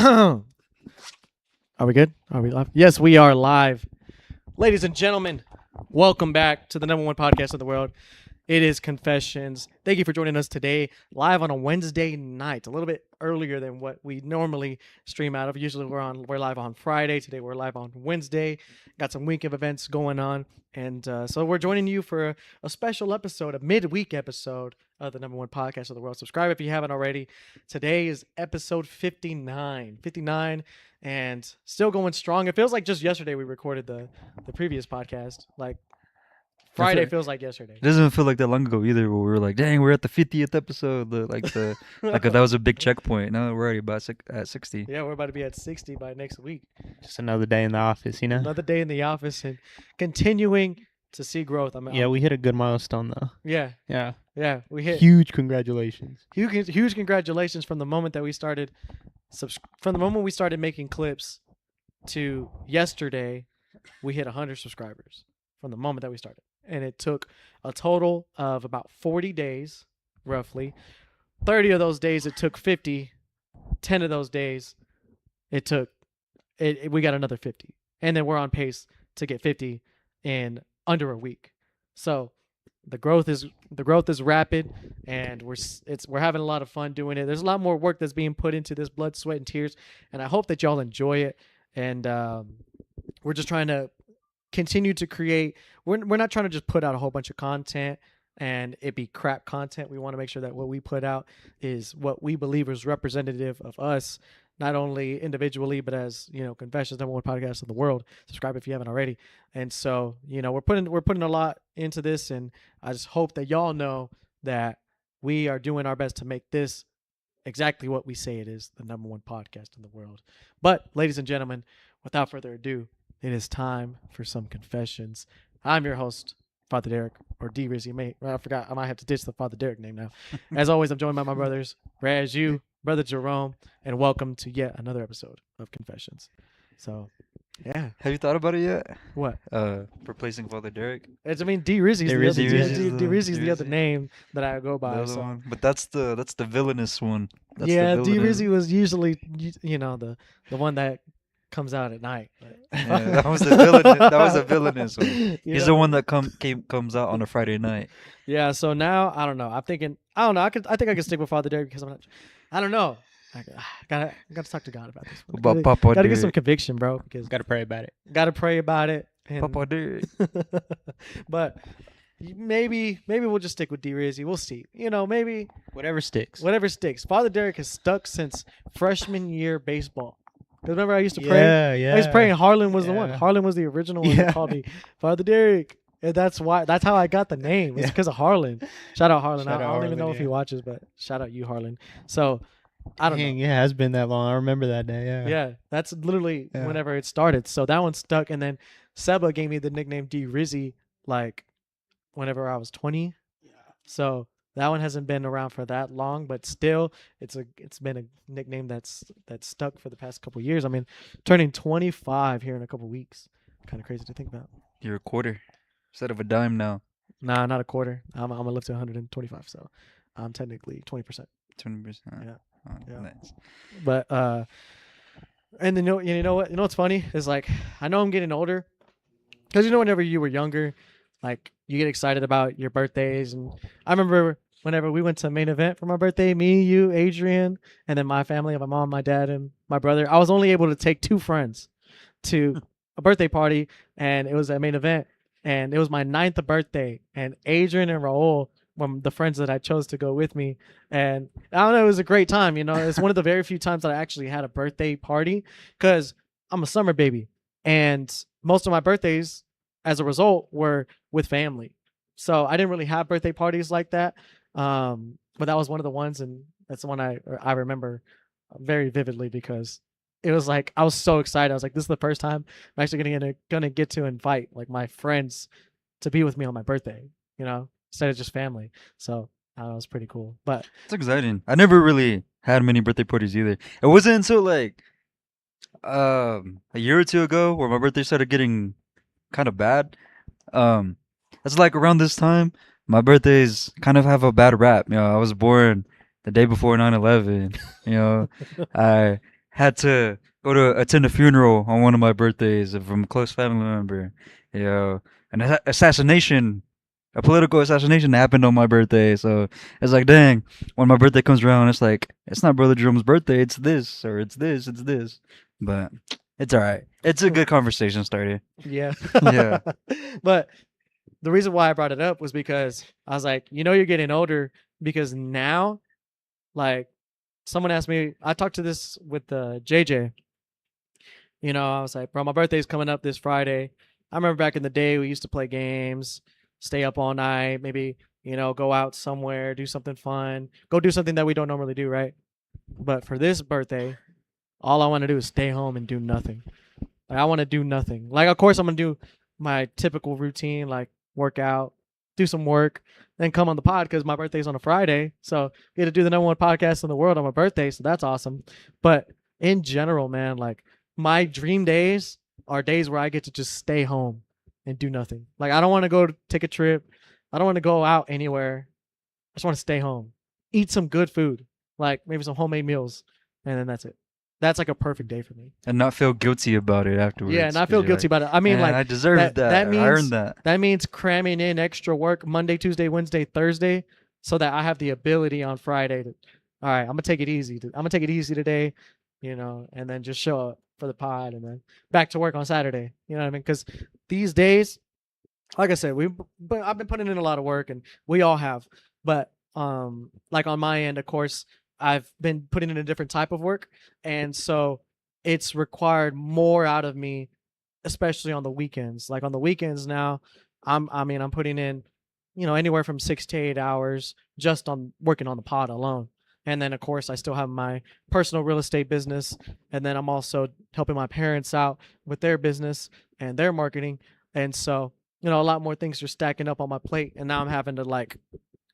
Are we good? Are we live? Yes, we are live. Ladies and gentlemen, welcome back to the number one podcast in the world. It is Confessions. Thank you for joining us today, live on a Wednesday night, a little bit earlier than what we normally stream out of. Usually we're live on Friday. Today we're live on Wednesday. Got some week of events going on, and so we're joining you for a special episode, a midweek episode of the number one podcast of the world. Subscribe if you haven't already. Today is episode 59. 59, and still going strong. It feels like just yesterday we recorded the previous podcast. Like Friday feels like yesterday. It doesn't feel like that long ago either. Where we were like, "Dang, we're at the 50th episode." That was a big checkpoint. Now we're already about at 60. Yeah, we're about to be at 60 by next week. Just another day in the office, you know? Another day in the office and continuing to see growth. We hit a good milestone though. Yeah, we hit Huge congratulations. huge congratulations from the moment that we started. From the moment we started making clips to yesterday, we hit 100 subscribers. From the moment that we started. And it took a total of about 40 days, roughly. 30 of those days, it took 50. 10 of those days, we got another 50. And then we're on pace to get 50 in under a week. So the growth is rapid, and we're having a lot of fun doing it. There's a lot more work that's being put into this, blood, sweat, and tears, and I hope that y'all enjoy it. And we're just trying to continue to create. We're not trying to just put out a whole bunch of content and it be crap content. We want to make sure that what we put out is what we believe is representative of us, not only individually, but as, Confessions, number one podcast in the world. Subscribe if you haven't already. And so, we're putting a lot into this, and I just hope that y'all know that we are doing our best to make this exactly what we say it is, the number one podcast in the world. But ladies and gentlemen, without further ado, it is time for some confessions. I'm your host, Father Derek, or D. Rizzy. I forgot. I might have to ditch the Father Derek name now. As always, I'm joined by my brothers, Raz, you, Brother Jerome, and welcome to yet another episode of Confessions. So, yeah. Have you thought about it yet? What? Replacing Father Derek. D. Rizzy's the other name that I go by. The other one. But that's the villainous one. That's D. Rizzy was usually, the one that comes out at night. Yeah, that was the villainous one. He's the one that comes out on a Friday night. Yeah, so now I don't know. I think I can stick with Father Derek because I don't know. I gotta talk to God about this one. About Papa Derek. Gotta get some conviction, bro. Because Gotta pray about it. Gotta pray about it. Papa Derek. But maybe we'll just stick with D. Rizzy. We'll see. Maybe Whatever sticks. Father Derek has stuck since freshman year baseball. Because remember, I used to pray. Yeah. I was praying. Harlan was the one. Yeah. Harlan was the original one that called me Father Derek. And that's how I got the name. It's because of Harlan. Shout out Harlan. I don't even know if he watches, but shout out you, Harlan. So I don't know. Yeah, it has been that long. I remember that day. Yeah. Yeah, that's literally whenever it started. So that one stuck. And then Seba gave me the nickname D. Rizzy like whenever I was 20. Yeah. So that one hasn't been around for that long, but still, it's been a nickname that's stuck for the past couple of years. I mean, turning 25 here in a couple of weeks. Kind of crazy to think about. You're a quarter instead of a dime now. Nah, not a quarter. I'm gonna live to 125, so I'm technically 20%. 20%. Yeah. Oh, Yeah. Nice. But and then you know what? What's funny is like I know I'm getting older, because whenever you were younger, like you get excited about your birthdays, and I remember whenever we went to Main Event for my birthday, me, you, Adrian, and then my family, my mom, my dad, and my brother. I was only able to take 2 friends to a birthday party, and it was at Main Event, and it was my 9th birthday, and Adrian and Raul were the friends that I chose to go with me, and I don't know, it was a great time. It's one of the very few times that I actually had a birthday party, because I'm a summer baby, and most of my birthdays, as a result, were with family. So I didn't really have birthday parties like that. But that was one of the ones, and that's the one I remember very vividly, because it was like I was so excited. I was like, this is the first time I'm actually gonna get to invite like my friends to be with me on my birthday, instead of just family. So that was pretty cool. But It's exciting. I never really had many birthday parties either. It wasn't until like a year or two ago where my birthday started getting kind of bad. It's like around this time my birthdays kind of have a bad rap. I was born the day before 9/11. I had to go to attend a funeral on one of my birthdays from a close family member. You know, an assassination, a political assassination happened on my birthday. So it's like, dang, when my birthday comes around, it's like, it's not Brother Jerome's birthday. It's this, or it's this, it's this. But it's all right. It's a good conversation starter. Yeah. Yeah. But the reason why I brought it up was because I was like, you're getting older because now, like, someone asked me, I talked to this with JJ. I was like, bro, my birthday's coming up this Friday. I remember back in the day, we used to play games, stay up all night, maybe, go out somewhere, do something fun, go do something that we don't normally do, right? But for this birthday, all I want to do is stay home and do nothing. Like, I want to do nothing. Like, of course, I'm going to do my typical routine, like work out, do some work, then come on the pod because my birthday's on a Friday. So get to do the #1 podcast in the world on my birthday. So that's awesome. But in general, man, like my dream days are days where I get to just stay home and do nothing. Like, I don't want to go take a trip. I don't want to go out anywhere. I just want to stay home, eat some good food, like maybe some homemade meals, and then that's it. That's like a perfect day for me. And not feel guilty about it afterwards. Yeah, and I feel 'cause you're guilty like, about it. I mean, "Man, like I deserved that. that I means earned that. that means cramming in extra work Monday, Tuesday, Wednesday, Thursday, so that I have the ability on Friday to, all right, I'm gonna take it easy. I'm gonna take it easy today, and then just show up for the pod, and then back to work on Saturday. You know what I mean? Because these days, like I said, but I've been putting in a lot of work, and we all have. But like on my end, of course, I've been putting in a different type of work, and so it's required more out of me, especially on the weekends. Like on the weekends now, I'm putting in, anywhere from 6 to 8 hours just on working on the pod alone. And then of course I still have my personal real estate business, and then I'm also helping my parents out with their business and their marketing. And so, a lot more things are stacking up on my plate, and now I'm having to, like,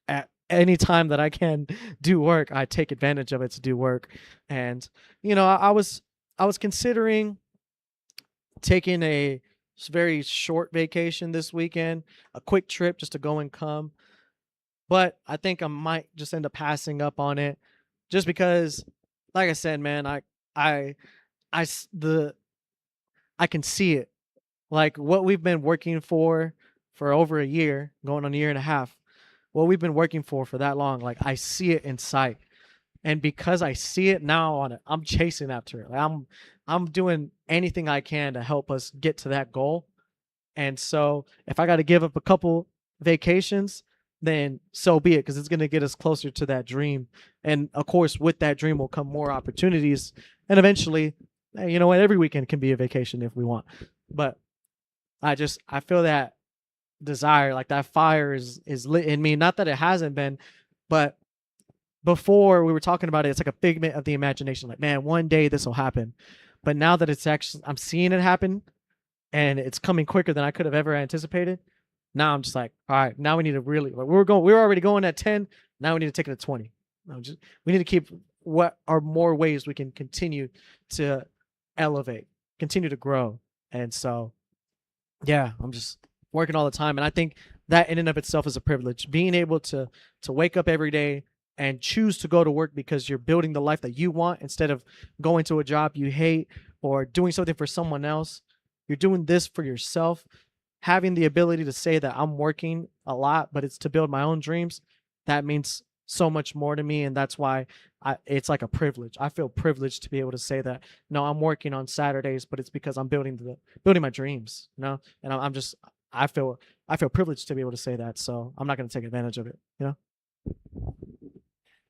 at any time that I can do work, I take advantage of it to do work. And I was considering taking a very short vacation this weekend, a quick trip just to go and come. But I think I might just end up passing up on it, just because, like I said, man, I, the I can see it, like what we've been working for over a year, going on a year and a half. What we've been working for that long, like I see it in sight. And because I see it now on it, I'm chasing after it. Like I'm doing anything I can to help us get to that goal. And so if I got to give up a couple vacations, then so be it, because it's going to get us closer to that dream. And of course, with that dream will come more opportunities. And eventually, you know what, every weekend can be a vacation if we want. But I feel that desire, like that fire is lit in me. Not that it hasn't been, but before we were talking about it, it's like a figment of the imagination. Like, man, one day this will happen. But now that it's actually, I'm seeing it happen, and it's coming quicker than I could have ever anticipated. Now I'm just like, all right, now we need to really, like, we were already going at 10. Now we need to take it to 20. We need to keep, what are more ways we can continue to elevate, continue to grow. And so, yeah, I'm just working all the time. And I think that in and of itself is a privilege. Being able to wake up every day and choose to go to work because you're building the life that you want, instead of going to a job you hate or doing something for someone else. You're doing this for yourself. Having the ability to say that I'm working a lot, but it's to build my own dreams, that means so much more to me. And that's why it's like a privilege. I feel privileged to be able to say that, no, I'm working on Saturdays, but it's because I'm building my dreams, and I feel privileged to be able to say that. So I'm not going to take advantage of it,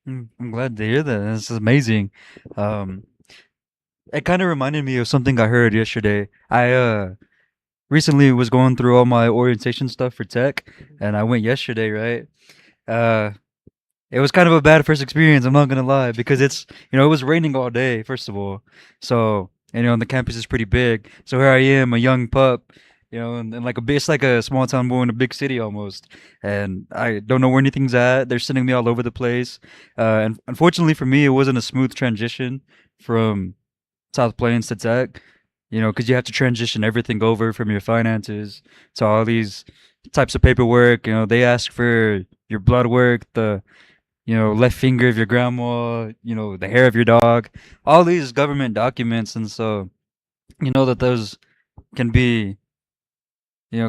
I'm glad to hear that. This is amazing. It kind of reminded me of something I heard yesterday. I recently was going through all my orientation stuff for tech, and I went yesterday, right? It was kind of a bad first experience, I'm not gonna lie, because it was raining all day, first of all. So, and the campus is pretty big. So here I am, a young pup, and like it's like a small town boy in a big city almost. And I don't know where anything's at. They're sending me all over the place. And unfortunately for me, it wasn't a smooth transition from South Plains to tech, because you have to transition everything over from your finances to all these types of paperwork. They ask for your blood work, the left finger of your grandma, the hair of your dog, all these government documents. And so, that those can be,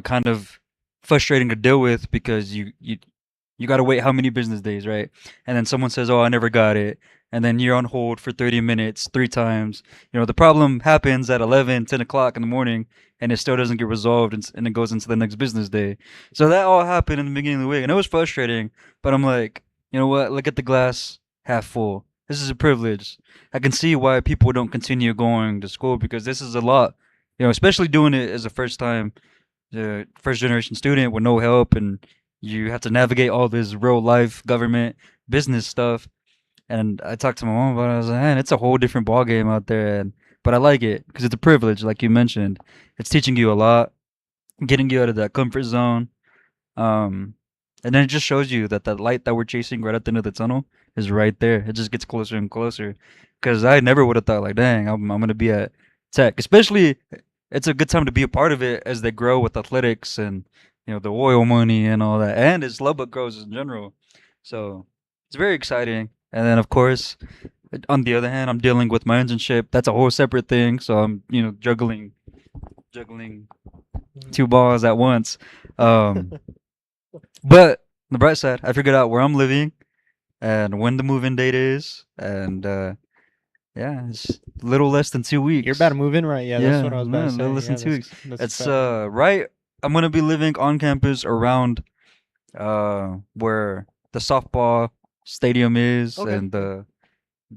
kind of frustrating to deal with because you got to wait how many business days, right? And then someone says, "Oh, I never got it." And then you're on hold for 30 minutes, three times. The problem happens at 11, 10 o'clock in the morning, and it still doesn't get resolved, and it goes into the next business day. So that all happened in the beginning of the week, and it was frustrating. But I'm like, you know what? Look at the glass half full. This is a privilege. I can see why people don't continue going to school because this is a lot. Especially doing it as a first generation student with no help, and you have to navigate all this real life government business stuff. And I talked to my mom about it. I was like, man, it's a whole different ball game out there. But I like it because it's a privilege, like you mentioned. It's teaching you a lot, getting you out of that comfort zone. Um, and then it just shows you that light that we're chasing right at the end of the tunnel is right there. It just gets closer and closer. Because I never would have thought, like, dang, I'm going to be at Tech. Especially, it's a good time to be a part of it as they grow with athletics and, the oil money and all that. And as Lubbock grows in general. So it's very exciting. And then, of course, on the other hand, I'm dealing with my internship. That's a whole separate thing. So I'm, juggling two balls at once. But on the bright side, I figured out where I'm living and when the move-in date is. And yeah, it's a little less than 2 weeks. You're about to move in, right? Yeah, that's what I was about to say. A little less than 2 weeks. That's It's exciting. right. I'm gonna be living on campus around where the softball stadium is Okay. and the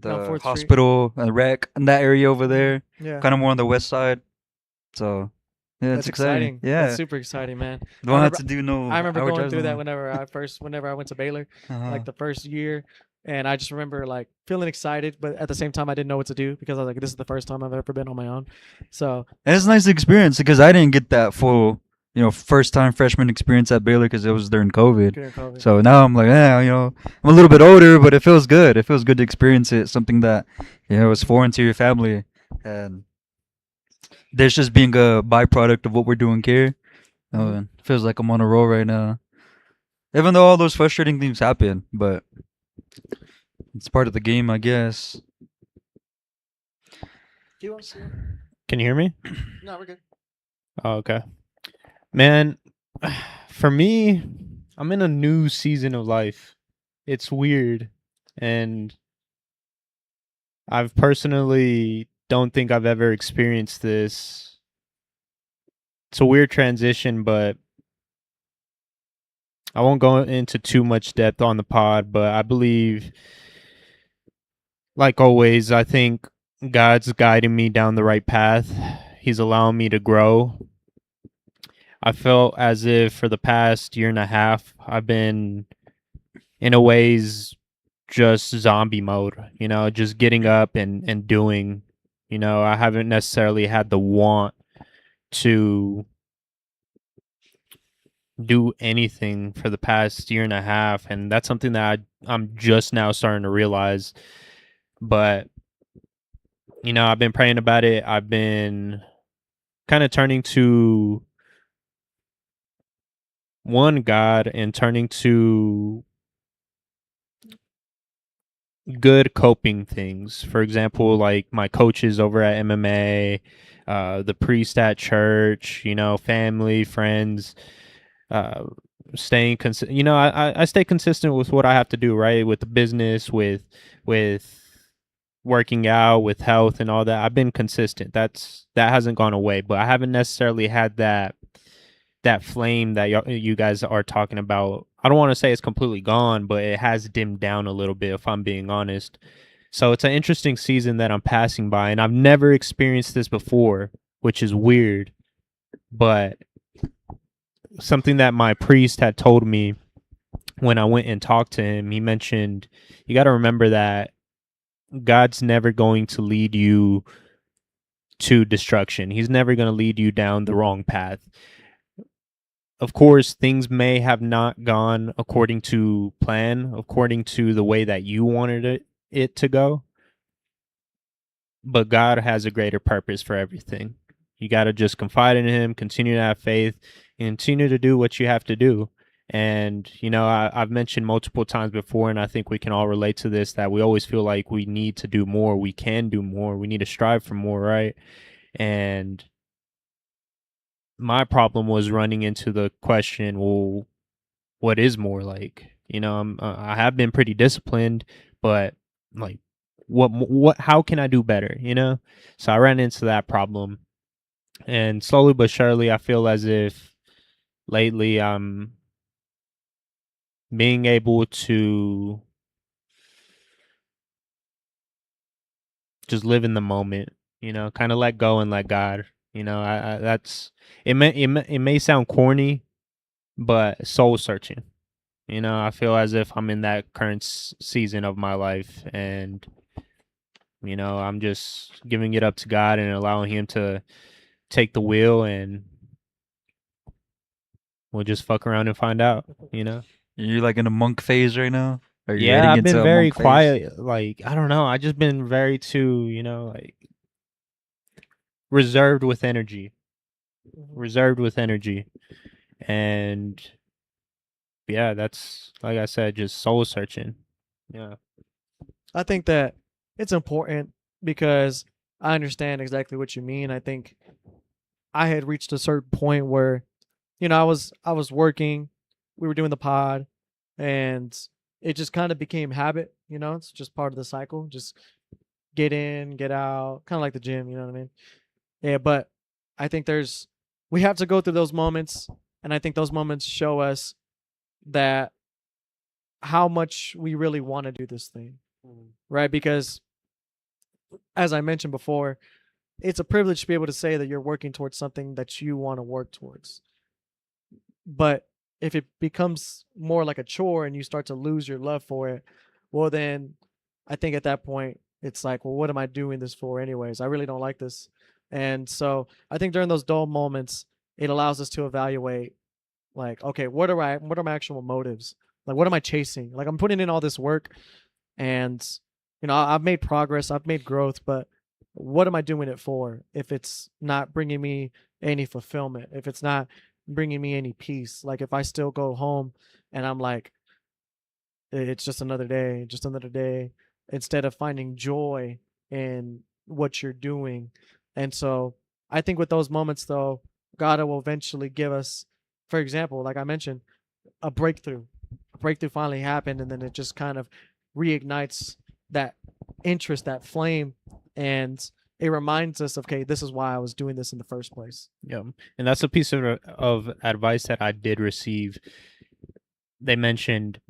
Around 4th Street. hospital and rec and that area over there. Yeah. Kind of more on the west side. So yeah, That's it's exciting. That's Yeah, super exciting, man. don't I have remember, to do no. I remember hour going drives through no that more. whenever I went to Baylor, Uh-huh. like the first year, and I just remember like feeling excited, but at the same time I didn't know what to do because I was like, this is the first time I've ever been on my own. So And it's a nice experience because I didn't get that full, first time freshman experience at Baylor because it was during COVID. during COVID. So now I'm like, I'm a little bit older, but it feels good. It feels good to experience it. Something that, was foreign to your family. And there's just being a byproduct of what we're doing here. Mhm. It feels like I'm on a roll right now. Even though all those frustrating things happen, but it's part of the game, I guess. Do you want to see it? Can you hear me? No, we're good. Oh, okay. Man, for me, I'm in a new season of life. It's weird. And I've personally don't think I've ever experienced this. It's a weird transition, but I won't go into too much depth on the pod, but I believe, like always, I think God's guiding me down the right path. He's allowing me to grow. I felt as if for the past year and a half, I've been, in a ways, just zombie mode, just getting up and doing. I haven't necessarily had the want to do anything for the past year and a half. And that's something that I'm just now starting to realize. But, I've been praying about it. I've been kind of turning to God and turning to good coping things. For example, like my coaches over at MMA, the priest at church, family, friends, staying consistent. I stay consistent with what I have to do, right? With the business, with working out, with health and all that. I've been consistent. That hasn't gone away, but I haven't necessarily had that flame that you guys are talking about. I don't want to say it's completely gone, but it has dimmed down a little bit, if I'm being honest. So it's an interesting season that I'm passing by, and I've never experienced this before, which is weird. But something that my priest had told me when I went and talked to him, he mentioned, you got to remember that God's never going to lead you to destruction. He's never going to lead you down the wrong path. Of course, things may have not gone according to plan, according to the way that you wanted it to go. But God has a greater purpose for everything. You got to just confide in him, continue to have faith, and continue to do what you have to do. And, I've mentioned multiple times before, and I think we can all relate to this, that we always feel like we need to do more. We can do more. We need to strive for more, right? And my problem was running into the question, well, what is more like? I have been pretty disciplined, but like, how can I do better? So I ran into that problem, and slowly but surely, I feel as if lately I'm being able to just live in the moment, kind of let go and let God. I that's it may sound corny, but soul searching. I feel as if I'm in that current season of my life, and I'm just giving it up to God and allowing Him to take the wheel, and we'll just fuck around and find out. You're like in a monk phase right now? Are you Yeah, heading I've into been a very monk phase? quiet. Like, I don't know. I just been very too, like reserved with energy. Reserved with energy. And yeah, that's like I said, just soul searching. Yeah. I think that it's important because I understand exactly what you mean. I think I had reached a certain point where, I was working, we were doing the pod, and it just kind of became habit. It's just part of the cycle. Just get in, get out, kind of like the gym. You know what I mean? Yeah, but I think we have to go through those moments, and I think those moments show us that how much we really want to do this thing, right? Because as I mentioned before, it's a privilege to be able to say that you're working towards something that you want to work towards. But if it becomes more like a chore and you start to lose your love for it, well, then I think at that point, it's like, well, what am I doing this for, anyways? I really don't like this. And so I think during those dull moments, it allows us to evaluate, like, okay, what are my actual motives? Like, what am I chasing? Like, I'm putting in all this work, and I've made progress, I've made growth, but what am I doing it for if it's not bringing me any fulfillment, if it's not bringing me any peace? Like, if I still go home and I'm like, it's just another day, instead of finding joy in what you're doing. And so I think with those moments, though, God will eventually give us, for example, like I mentioned, a breakthrough. A breakthrough finally happened, and then it just kind of reignites that interest, that flame, and it reminds us of, okay, this is why I was doing this in the first place. Yeah. And that's a piece of advice that I did receive. They mentioned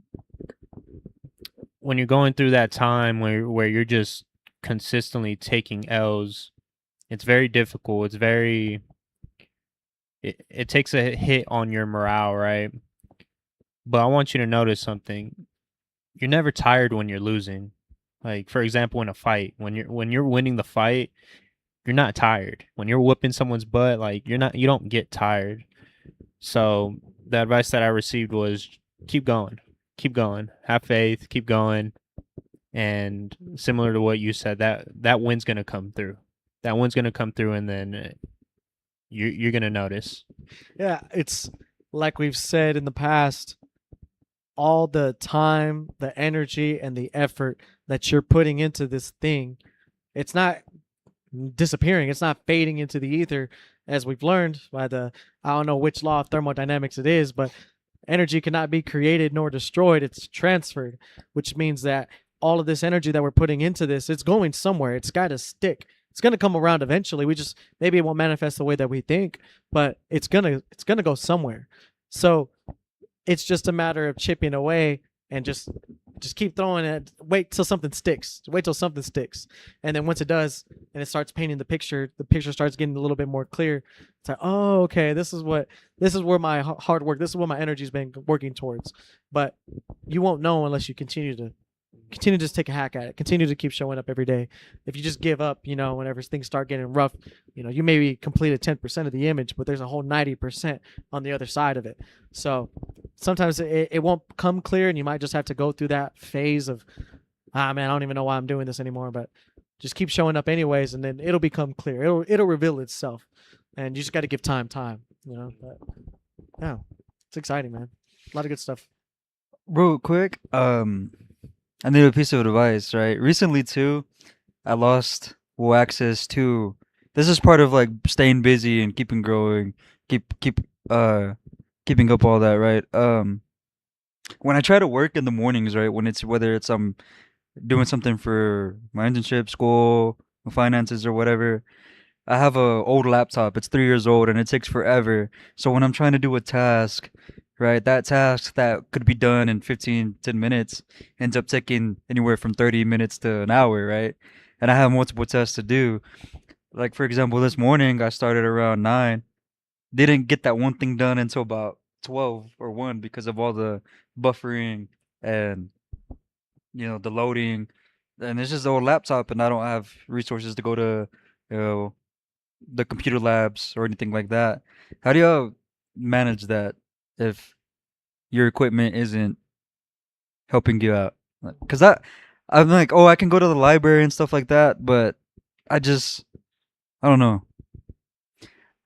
when you're going through that time where you're just consistently taking L's, it's very difficult. It takes a hit on your morale, right? But I want you to notice something. You're never tired when you're losing. Like, for example, in a fight, when you're winning the fight, you're not tired. When you're whooping someone's butt, like you don't get tired. So the advice that I received was keep going. Keep going. Have faith, keep going. And similar to what you said, that win's going to come through. That win's going to come through, and then you're going to notice. Yeah, it's like we've said in the past, all the time, the energy, and the effort that you're putting into this thing, it's not disappearing. It's not fading into the ether, as we've learned by I don't know which law of thermodynamics it is, but energy cannot be created nor destroyed. It's transferred, which means that all of this energy that we're putting into this, it's going somewhere. It's got to stick. It's going to come around eventually. We just, maybe it won't manifest the way that we think, but it's going to go somewhere. So it's just a matter of chipping away and just keep throwing it. Wait till something sticks. Wait till something sticks. And then once it does and it starts painting the picture starts getting a little bit more clear. It's like, oh, okay, this is where my hard work, this is what my energy's been working towards. But you won't know unless you continue to just take a hack at it. Continue to keep showing up every day. If you just give up, whenever things start getting rough, you maybe completed 10% of the image, but there's a whole 90% on the other side of it. So sometimes it won't come clear, and you might just have to go through that phase of, man, I don't even know why I'm doing this anymore, but just keep showing up anyways, and then it'll become clear. It'll reveal itself, and you just got to give time, but yeah, It's exciting, man. A lot of good stuff. Real quick, I need a piece of advice, right? Recently too, I lost access to. This is part of like staying busy and keeping growing, keep uh keeping up all that, right? When I try to work in the mornings, right? When it's whether it's doing something for my internship, school, finances, or whatever, I have a old laptop. It's 3 years old and it takes forever. So when I'm trying to do a task, right, that task that could be done in 15, 10 minutes ends up taking anywhere from 30 minutes to an hour, right? And I have multiple tasks to do. Like for example, this morning I started around 9. Didn't get that one thing done until about 12 or 1 because of all the buffering and the loading. And it's just the old laptop and I don't have resources to go to you know the computer labs or anything like that. How do y'all manage that if your equipment isn't helping you out? Because I'm like, oh, I can go to the library and stuff like that, but I just, I don't know.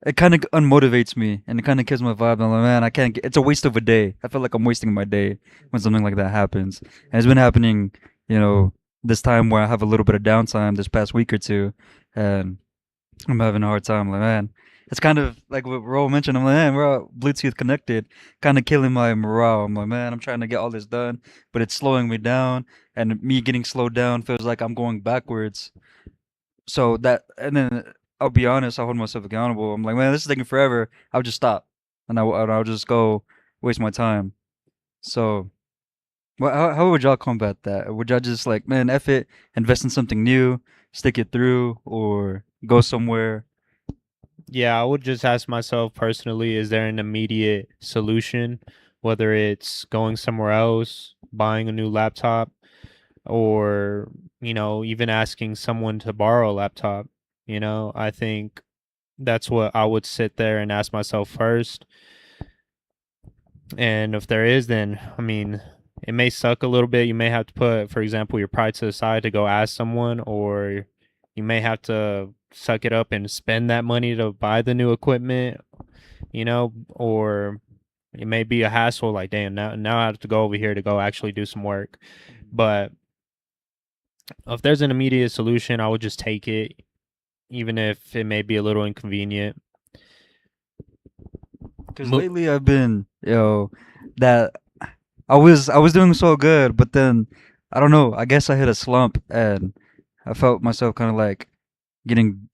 It kind of unmotivates me and it kind of kills my vibe. I'm like, man, I can't get, it's a waste of a day. I feel like I'm wasting my day when something like that happens. And it's been happening, this time where I have a little bit of downtime this past week or two. And I'm having a hard time. Like, man, it's kind of like what Ro mentioned. I'm like, man, we're all Bluetooth connected, kind of killing my morale. I'm like, man, I'm trying to get all this done, but it's slowing me down, and me getting slowed down feels like I'm going backwards. So and then I'll be honest, I hold myself accountable. I'm like, man, this is taking forever. I'll just stop, and I'll just go waste my time. So, how would y'all combat that? Would y'all just like, man, F it, invest in something new, stick it through, or go somewhere? Yeah, I would just ask myself personally, is there an immediate solution? Whether it's going somewhere else, buying a new laptop, or, even asking someone to borrow a laptop. I think that's what I would sit there and ask myself first. And if there is, then, I mean, it may suck a little bit. You may have to put, for example, your pride to the side to go ask someone, or you may have to suck it up and spend that money to buy the new equipment, or it may be a hassle like, damn, now I have to go over here to go actually do some work. But if there's an immediate solution, I would just take it, even if it may be a little inconvenient. Because lately I've been, that I was doing so good, but then I don't know. I guess I hit a slump and I felt myself kind of like getting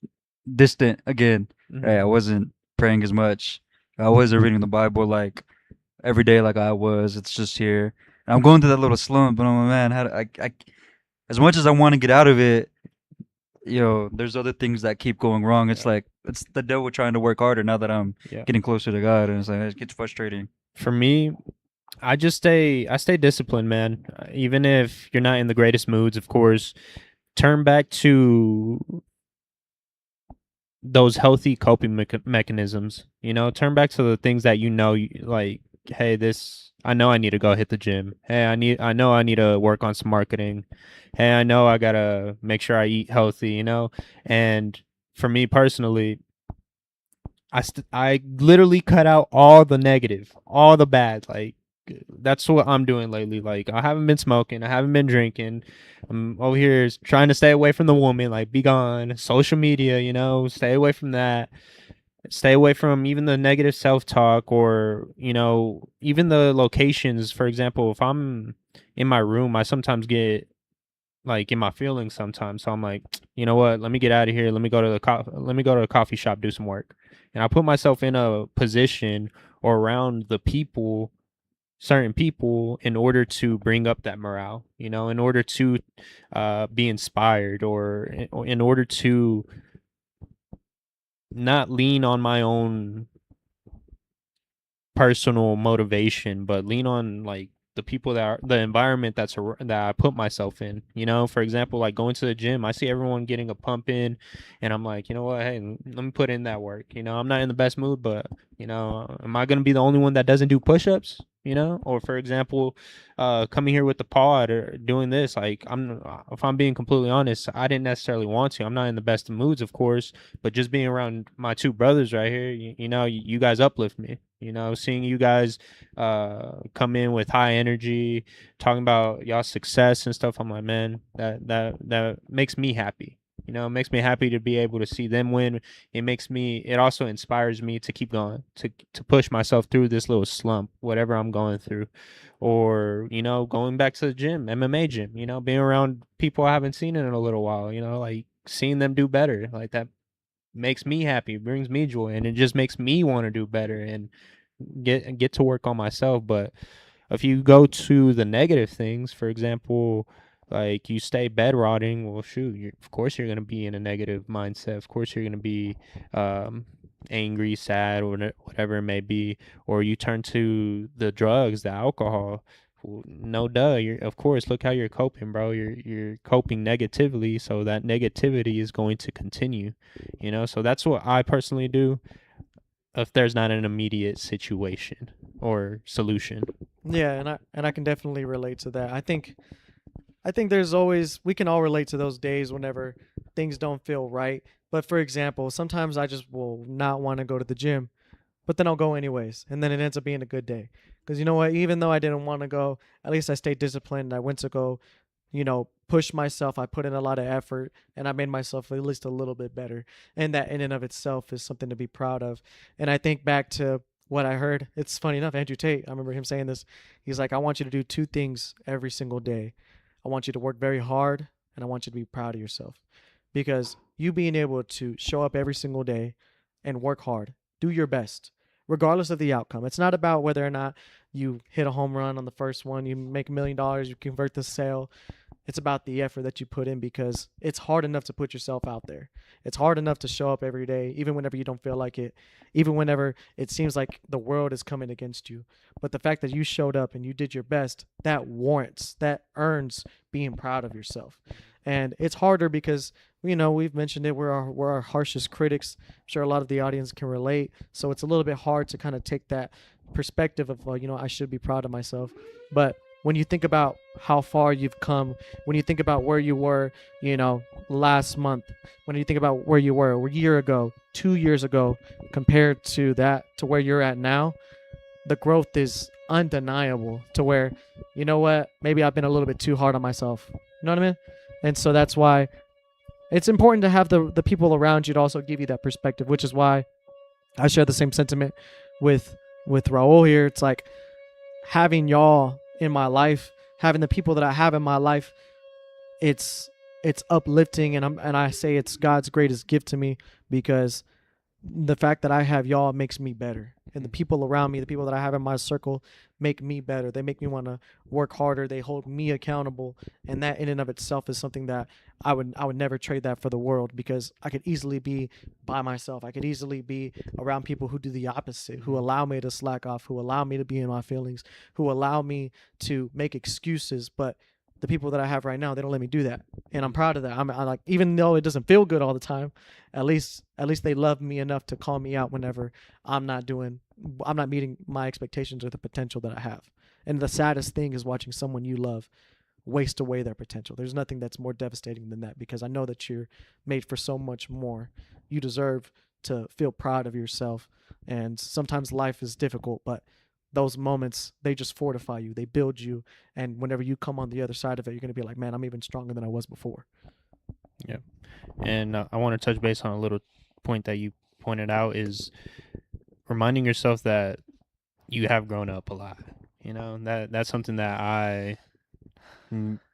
distant again. Right? I wasn't praying as much. I wasn't reading the Bible like every day like I was. It's just here. And I'm going through that little slump, and I'm like, man, how do I as much as I want to get out of it, there's other things that keep going wrong. It's like it's the devil trying to work harder now that I'm getting closer to God, and it's like it gets frustrating. For me, I stay disciplined, man. Even if you're not in the greatest moods, of course, turn back to those healthy coping mechanisms. Turn back to the things that like, hey, I know I need to go hit the gym. Hey, I know I need to work on some marketing. Hey, I know I gotta make sure I eat healthy. And for me personally, I literally cut out all the negative, all the bad. Like, that's what I'm doing lately. Like, I haven't been smoking, I haven't been drinking. I'm over here trying to stay away from the woman, like, be gone. Social media, stay away from that. Stay away from even the negative self-talk, or even the locations. For example, if I'm in my room, I sometimes get like in my feelings sometimes. So I'm like, you know what? Let me get out of here. Let me go to a coffee shop, do some work. And I put myself in a position or around certain people, in order to bring up that morale, in order to be inspired, or in order to not lean on my own personal motivation, but lean on like the people the environment that I put myself in. For example, like going to the gym, I see everyone getting a pump in, and I'm like, you know what? Hey, let me put in that work. I'm not in the best mood, but You know, am I going to be the only one that doesn't do push-ups? You know, or for example, coming here with the pod or doing this, like if I'm being completely honest, I didn't necessarily want to. I'm not in the best of moods, of course, but just being around my two brothers right here, you know, you guys uplift me. You know, seeing you guys come in with high energy, talking about y'all's success and stuff, I'm like, man, that makes me happy. You know, it makes me happy to be able to see them win. It also inspires me to keep going, to push myself through this little slump, whatever I'm going through. Or, you know, going back to the gym, MMA gym, you know, being around people I haven't seen in a little while, you know, like seeing them do better, like that makes me happy, brings me joy, and it just makes me want to do better and get to work on myself. But if you go to the negative things, for example, like you stay bed rotting, well, shoot, of course you're going to be in a negative mindset. Of course you're going to be angry, sad, or whatever it may be. Or you turn to the drugs, the alcohol. Well, no duh. Of course, look how you're coping, bro. You're coping negatively, so that negativity is going to continue. You know, so that's what I personally do if there's not an immediate situation or solution. Yeah, and I can definitely relate to that. I think there's always we can all relate to those days whenever things don't feel right. But for example, sometimes I just will not want to go to the gym, but then I'll go anyways, and then it ends up being a good day. Because you know what, even though I didn't want to go, at least I stayed disciplined. I went to go, push myself. I put in a lot of effort, and I made myself at least a little bit better. And that in and of itself is something to be proud of. And I think back to what I heard. It's funny enough, Andrew Tate, I remember him saying this. He's like, I want you to do two things every single day. I want you to work very hard, and I want you to be proud of yourself. Because you being able to show up every single day and work hard, do your best, regardless of the outcome. It's not about whether or not you hit a home run on the first one, you make $1 million, you convert the sale. It's about the effort that you put in, because it's hard enough to put yourself out there. It's hard enough to show up every day, even whenever you don't feel like it, even whenever it seems like the world is coming against you. But the fact that you showed up and you did your best, that earns being proud of yourself. And it's harder because, we've mentioned it, we're our harshest critics. I'm sure a lot of the audience can relate. So it's a little bit hard to kind of take that perspective of, I should be proud of myself. But when you think about how far you've come, when you think about where you were, last month, when you think about where you were a year ago, 2 years ago, compared to where you're at now, the growth is undeniable. To where, you know what, maybe I've been a little bit too hard on myself. You know what I mean? And so that's why it's important to have the people around you to also give you that perspective, which is why I share the same sentiment with Raul here. It's like having y'all in my life, having the people that I have in my life, it's uplifting, and I say it's God's greatest gift to me, because the fact that I have y'all makes me better, and the people around me, the people that I have in my circle, make me better. They make me want to work harder. They hold me accountable, and that in and of itself is something that I would never trade that for the world, because I could easily be by myself. I could easily be around people who do the opposite, who allow me to slack off, who allow me to be in my feelings, who allow me to make excuses. But the people that I have right now, they don't let me do that, and I'm proud of that. I like, even though it doesn't feel good all the time, at least they love me enough to call me out whenever I'm not meeting my expectations or the potential that I have. And the saddest thing is watching someone you love waste away their potential. There's nothing that's more devastating than that, because I know that you're made for so much more. You deserve to feel proud of yourself, and sometimes life is difficult, but those moments, they just fortify you, they build you, and whenever you come on the other side of it, you're going to be like, man, I'm even stronger than I was before. Yeah. And I want to touch base on a little point that you pointed out, is reminding yourself that you have grown up a lot. That's something that I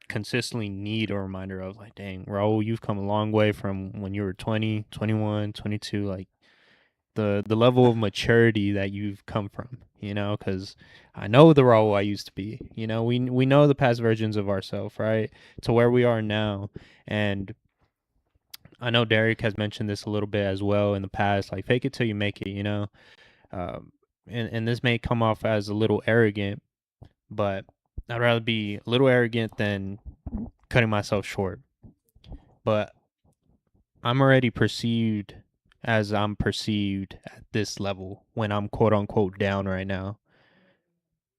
consistently need a reminder of. Like, dang, Raul, you've come a long way from when you were 20, 21, 22, like the level of maturity that you've come from, because I know the Raul I used to be. We know the past versions of ourselves, right, to where we are now. And I know Derek has mentioned this a little bit as well in the past, like fake it till you make it, and this may come off as a little arrogant, but I'd rather be a little arrogant than cutting myself short. But I'm already perceived as I'm perceived at this level when I'm quote unquote down right now.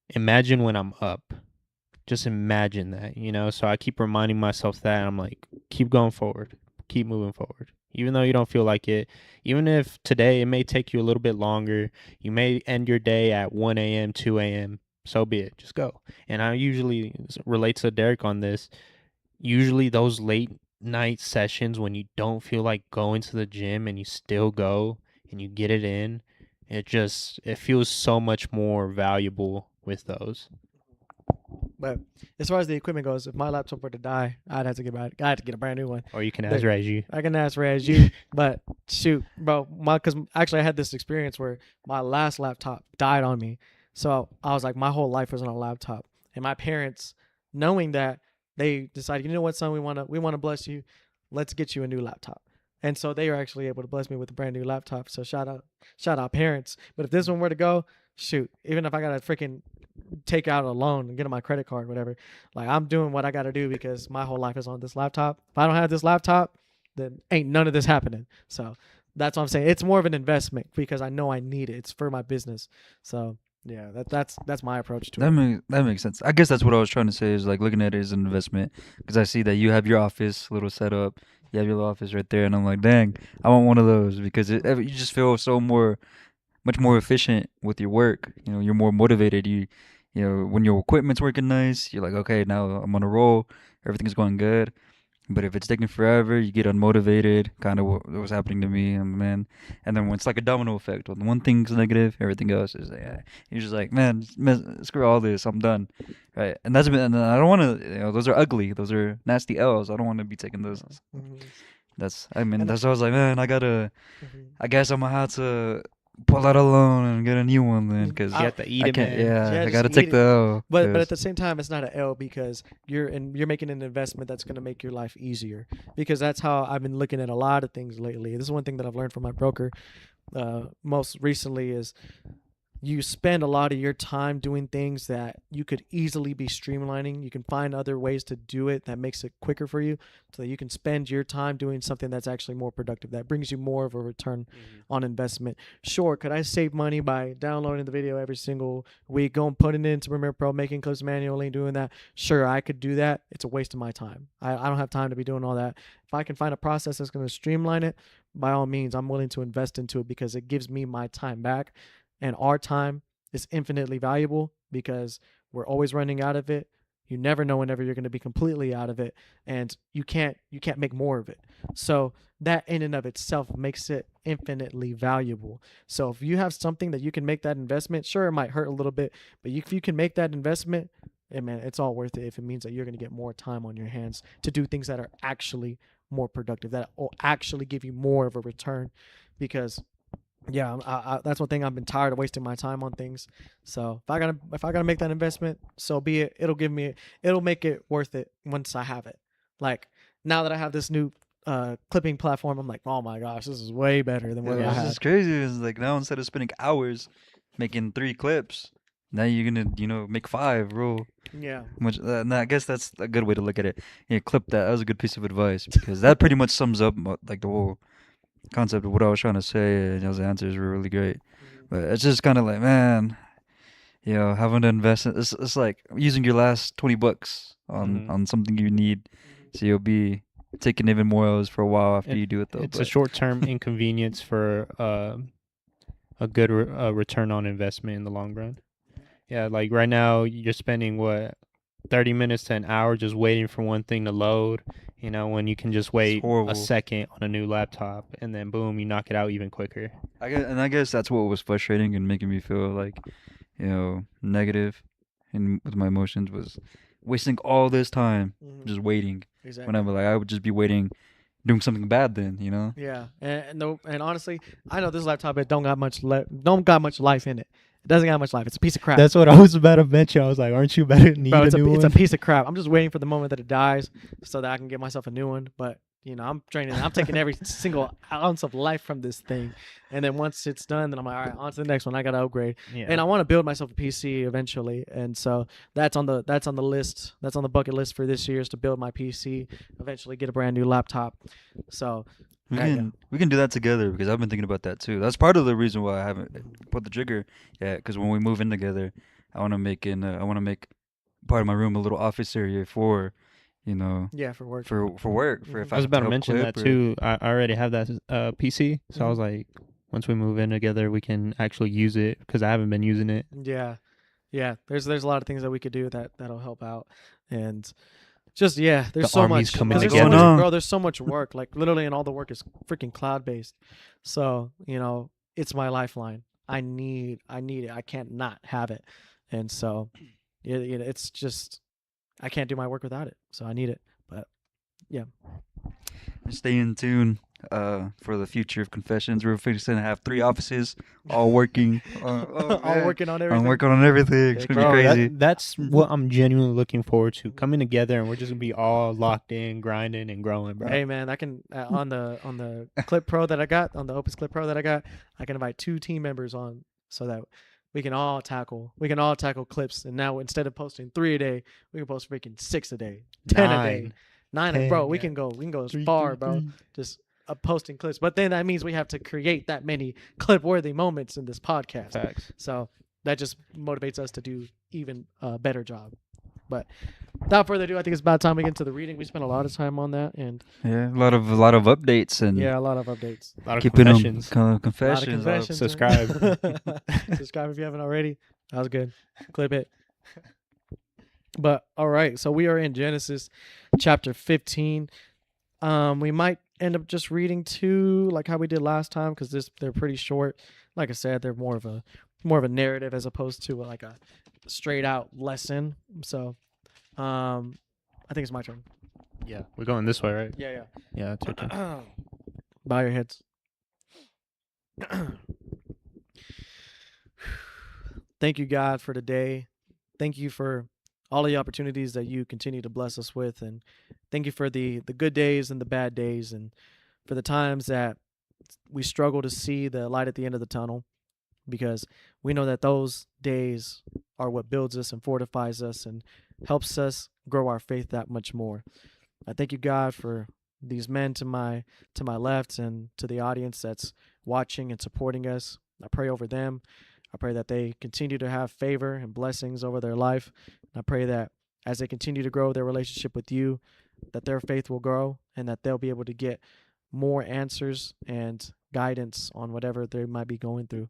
Imagine when I'm up. Just imagine that, you know? So I keep reminding myself that. I'm like, keep going forward, keep moving forward. Even though you don't feel like it, even if today it may take you a little bit longer, you may end your day at 1 a.m., 2 a.m., so be it. Just go. And I usually relate to Derek on this. Usually those late night sessions when you don't feel like going to the gym and you still go and you get it in, it feels so much more valuable with those. But as far as the equipment goes, if my laptop were to die, I had to get a brand new one. Or you can There- ask Reggie. I can ask Ray as you, but shoot, bro, because actually I had this experience where my last laptop died on me. So I was like, my whole life was on a laptop, and my parents, knowing that, they decided, you know what, son, we want to bless you, let's get you a new laptop. And so they were actually able to bless me with a brand new laptop. So shout out parents. But if this one were to go, shoot, even if I gotta freaking take out a loan and get on my credit card, whatever, like I'm doing what I gotta do because my whole life is on this laptop. If I don't have this laptop, then ain't none of this happening. So that's what I'm saying. It's more of an investment because I know I need it. It's for my business. So yeah, that's my approach to it. That makes sense. I guess that's what I was trying to say is like looking at it as an investment because I see that you have your office little setup, you have your little office right there, and I'm like, dang, I want one of those because you just feel much more efficient with your work. You know, you're more motivated. You know, when your equipment's working nice, you're like, okay, now I'm on a roll, everything's going good. But if it's taking forever, you get unmotivated. Kind of what was happening to me, and man. And then when it's like a domino effect, when one thing's negative, everything else is you're just like, man, screw all this, I'm done, right? And and I don't want to. You know, those are ugly. Those are nasty L's. I don't want to be taking those. Mhm. And that's why I was like, man, Mhm. I guess I'm gonna have to pull out a loan and get a new one then, because You have to eat I it, can't. man. Yeah, Yeah, I just gotta eat take it. the L. But at 'cause- the same time, it's not an L because you're making an investment that's going to make your life easier. Because that's how I've been looking at a lot of things lately. This is one thing that I've learned from my broker. Most recently is you spend a lot of your time doing things that you could easily be streamlining. You can find other ways to do it that makes it quicker for you so that you can spend your time doing something that's actually more productive, that brings you more of a return on investment. Sure, could I save money by downloading the video every single week, going putting it into Premiere Pro, making clips manually, doing that? Sure, I could do that. It's a waste of my time. I don't have time to be doing all that. If I can find a process that's going to streamline it, by all means, I'm willing to invest into it because it gives me my time back. And our time is infinitely valuable because we're always running out of it. You never know whenever you're going to be completely out of it, and you can't make more of it. So that in and of itself makes it infinitely valuable. So if you have something that you can make that investment, sure, it might hurt a little bit, but if you can make that investment, man, it's all worth it if it means that you're going to get more time on your hands to do things that are actually more productive, that will actually give you more of a return. Because yeah, that's one thing I've been tired of wasting my time on things. So if I gotta make that investment, so be it. It'll make it worth it once I have it. Like now that I have this new clipping platform, I'm like, oh my gosh, this is way better than what I this had. is crazy. It's like now instead of spending hours making 3 clips, now you're gonna make 5, bro. Yeah, Much, and I guess that's a good way to look at it. Yeah, clip that. That was a good piece of advice because that pretty much sums up like the whole concept of what I was trying to say. And those answers were really great. But it's just kind of like, man, having to invest. It's like using your last $20 on something you need, so you'll be taking even more L's for a while after you do it though. It's a short-term inconvenience for a good return on investment in the long run. Yeah, like right now you're spending 30 minutes to an hour just waiting for one thing to load, when you can just wait horrible. a second on a new laptop and then boom, you knock it out even quicker. I guess that's what was frustrating and making me feel like, negative with my emotions was wasting all this time just waiting. exactly. Whenever like I would just be waiting, doing something bad then, Yeah, and honestly, I know this laptop it don't got much life in it. It doesn't got much life. It's a piece of crap. That's what I was about to mention. I was like, aren't you better need Bro, a new it's a one? piece of crap. I'm just waiting for the moment that it dies so that I can get myself a new one. But I'm taking every single ounce of life from this thing, and then once it's done, then I'm like, all right, on to the next one. I gotta upgrade, Yeah. and I want to build myself a PC eventually, and so that's on the list. That's on the bucket list for this year is to build my PC. Eventually, get a brand new laptop. So We can do that together because I've been thinking about that too. That's part of the reason why I haven't put the trigger yet. Because when we move in together, I want to make part of my room a little office area for, you know, Yeah, for work. for work. For Mhm. if I was have about to help mention that clip or- too. I already have that PC, so I was like, once we move in together, we can actually use it because I haven't been using it. Yeah, yeah. There's a lot of things that we could do that'll help out, and just there's The so army's much. coming 'Cause there's so together. much, bro. There's so much work, like literally, and all the work is freaking cloud based. So it's my lifeline. I need it. I can't not have it, and so it's just I can't do my work without it. So I need it. But Stay in tune for the future of Confessions. We're fixing to have 3 offices all working. all man. working on I'm everything. working on everything. It's Yeah, gonna be Bro, crazy. that's what I'm genuinely looking forward to. Coming together and we're just gonna be all locked in, grinding and growing, bro. Hey man, I can on the Clip Pro that I got on the Opus Clip Pro that I got, I can invite 2 team members on so that we can all tackle clips. And now instead of posting 3 a day, we can post freaking 6 a day, 10 a day, 9. Bro, 10, we yeah. can go as far, bro. Just posting clips. But then that means we have to create that many clip-worthy moments in this podcast. Facts. So that just motivates us to do even a better job. But without further ado, I think it's about time we get into the reading. We spent a lot of time on that, and Yeah, a lot of updates and a lot of updates. A lot of keeping them confessions. confessions. A lot of confessions. Subscribe. Subscribe if you haven't already. That was good. Clip it. But all right, so we are in Genesis chapter 15. We might end up just reading 2 like how we did last time because they're pretty short. Like I said, they're more of a narrative as opposed to like a straight out lesson. So I think it's my turn. Yeah, we're going this way, right? Yeah. Yeah, it's your turn. Bow your heads. Thank you, God, for today. Thank you for all the opportunities that you continue to bless us with. And thank you for the good days and the bad days, and for the times that we struggle to see the light at the end of the tunnel, because we know that those days are what builds us and fortifies us and helps us grow our faith that much more. I thank you, God, for these men to my left and to the audience that's watching and supporting us. I pray over them. I pray that they continue to have favor and blessings over their life. And I pray that as they continue to grow their relationship with you, that their faith will grow and that they'll be able to get more answers and guidance on whatever they might be going through.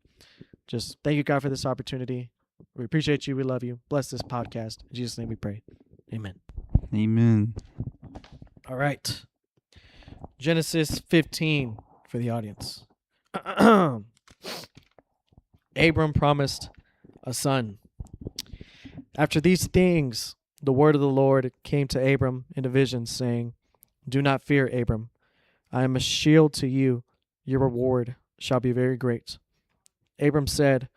Just thank you, God, for this opportunity. We appreciate you. We love you. Bless this podcast. In Jesus' name we pray. Amen. Amen. All right. Genesis 15 for the audience. Abram promised a son. After these things, the word of the Lord came to Abram in a vision, saying, "Do not fear, Abram. I am a shield to you. Your reward shall be very great." Abram said,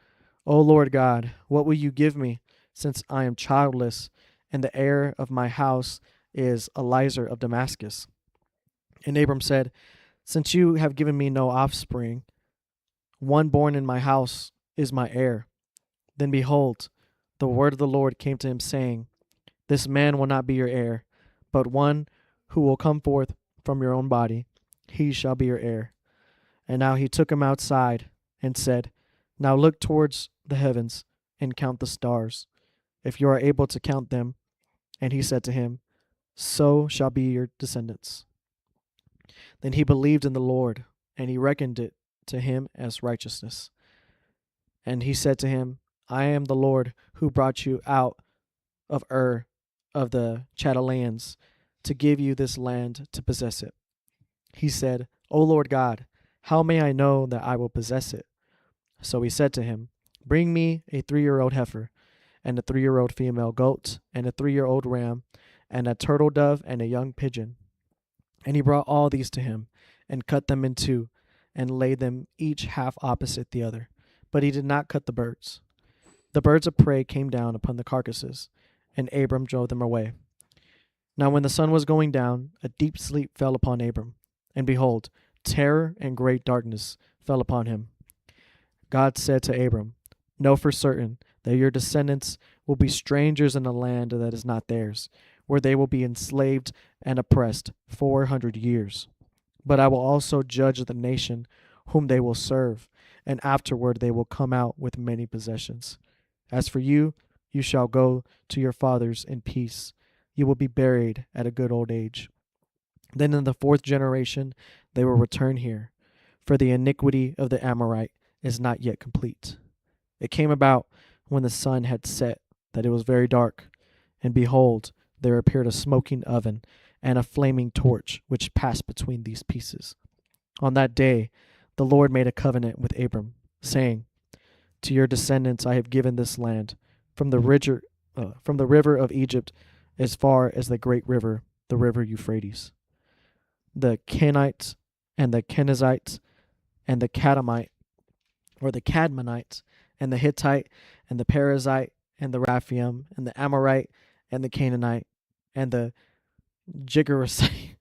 "O Lord God, what will you give me, since I am childless, and the heir of my house is Eliezer of Damascus?" And Abram said, "Since you have given me no offspring, one born in my house is my heir." Then behold, the word of the Lord came to him, saying, "This man will not be your heir, but one who will come forth from your own body, he shall be your heir." And now he took him outside and said, "Now look towards the heavens and count the stars, if you are able to count them." And he said to him, "So shall be your descendants." Then he believed in the Lord, and he reckoned it to him as righteousness. And he said to him, "I am the Lord who brought you out of Ur of the Chaldeans to give you this land to possess it." He said, "O Lord God, how may I know that I will possess it?" So he said to him, "Bring me a 3-year-old heifer, and a 3-year-old female goat, and a 3-year-old ram, and a turtle dove, and a young pigeon." And he brought all these to him, and cut them in two, and laid them each half opposite the other. But he did not cut the birds. The birds of prey came down upon the carcasses, and Abram drove them away. Now when the sun was going down, a deep sleep fell upon Abram, and behold, terror and great darkness fell upon him. God said to Abram, "Know for certain that your descendants will be strangers in a land that is not theirs, where they will be enslaved and oppressed 400 years. But I will also judge the nation whom they will serve, and afterward they will come out with many possessions. As for you, you shall go to your fathers in peace. You will be buried at a good old age. Then in the fourth generation they will return here, for the iniquity of the Amorite is not yet complete. It came about when the sun had set that it was very dark, and behold, there appeared a smoking oven and a flaming torch which passed between these pieces. On that day the Lord made a covenant with Abram, saying, to your descendants I have given this land, from the river of Egypt as far as the great river, the river Euphrates. The Kenites and the Kenizzites and the Cadmonites, and the Hittite and the Perizzite and the Raphaim and the Amorite and the Canaanite and the Girgasite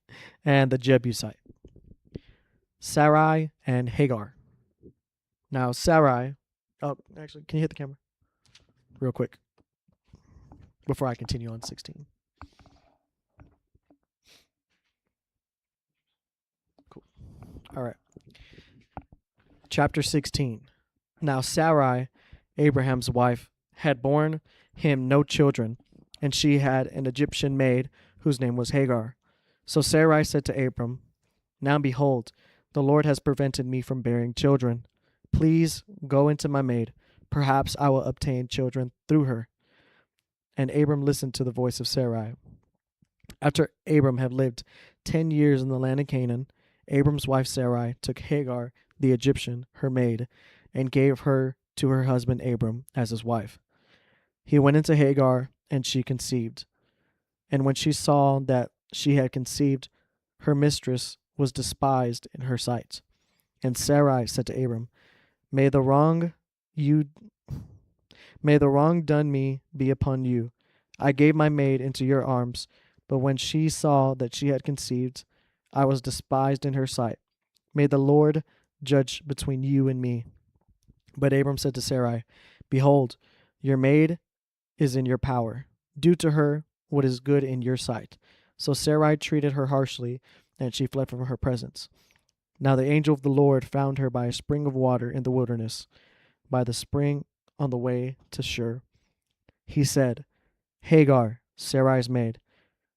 and the Jebusite. Sarai and Hagar. Now Sarai, actually, can you hit the camera real quick before I continue on 16? Cool. All right. Chapter 16. Now Sarai, Abraham's wife, had borne him no children, and she had an Egyptian maid whose name was Hagar. So Sarai said to Abram, now behold, the Lord has prevented me from bearing children. Please go into my maid. Perhaps I will obtain children through her. And Abram listened to the voice of Sarai. After Abram had lived 10 years in the land of Canaan, Abram's wife Sarai took Hagar, the Egyptian, her maid, and gave her to her husband Abram as his wife. He went into Hagar, and she conceived. And when she saw that she had conceived, her mistress was despised in her sight. And Sarai said to Abram, May the wrong done me be upon you. I gave my maid into your arms, but when she saw that she had conceived, I was despised in her sight. May the Lord judge between you and me. But Abram said to Sarai, Behold, your maid is in your power. Do to her what is good in your sight. So Sarai treated her harshly, and she fled from her presence. Now the angel of the Lord found her by a spring of water in the wilderness, by the spring on the way to Shur. He said, Hagar, Sarai's maid,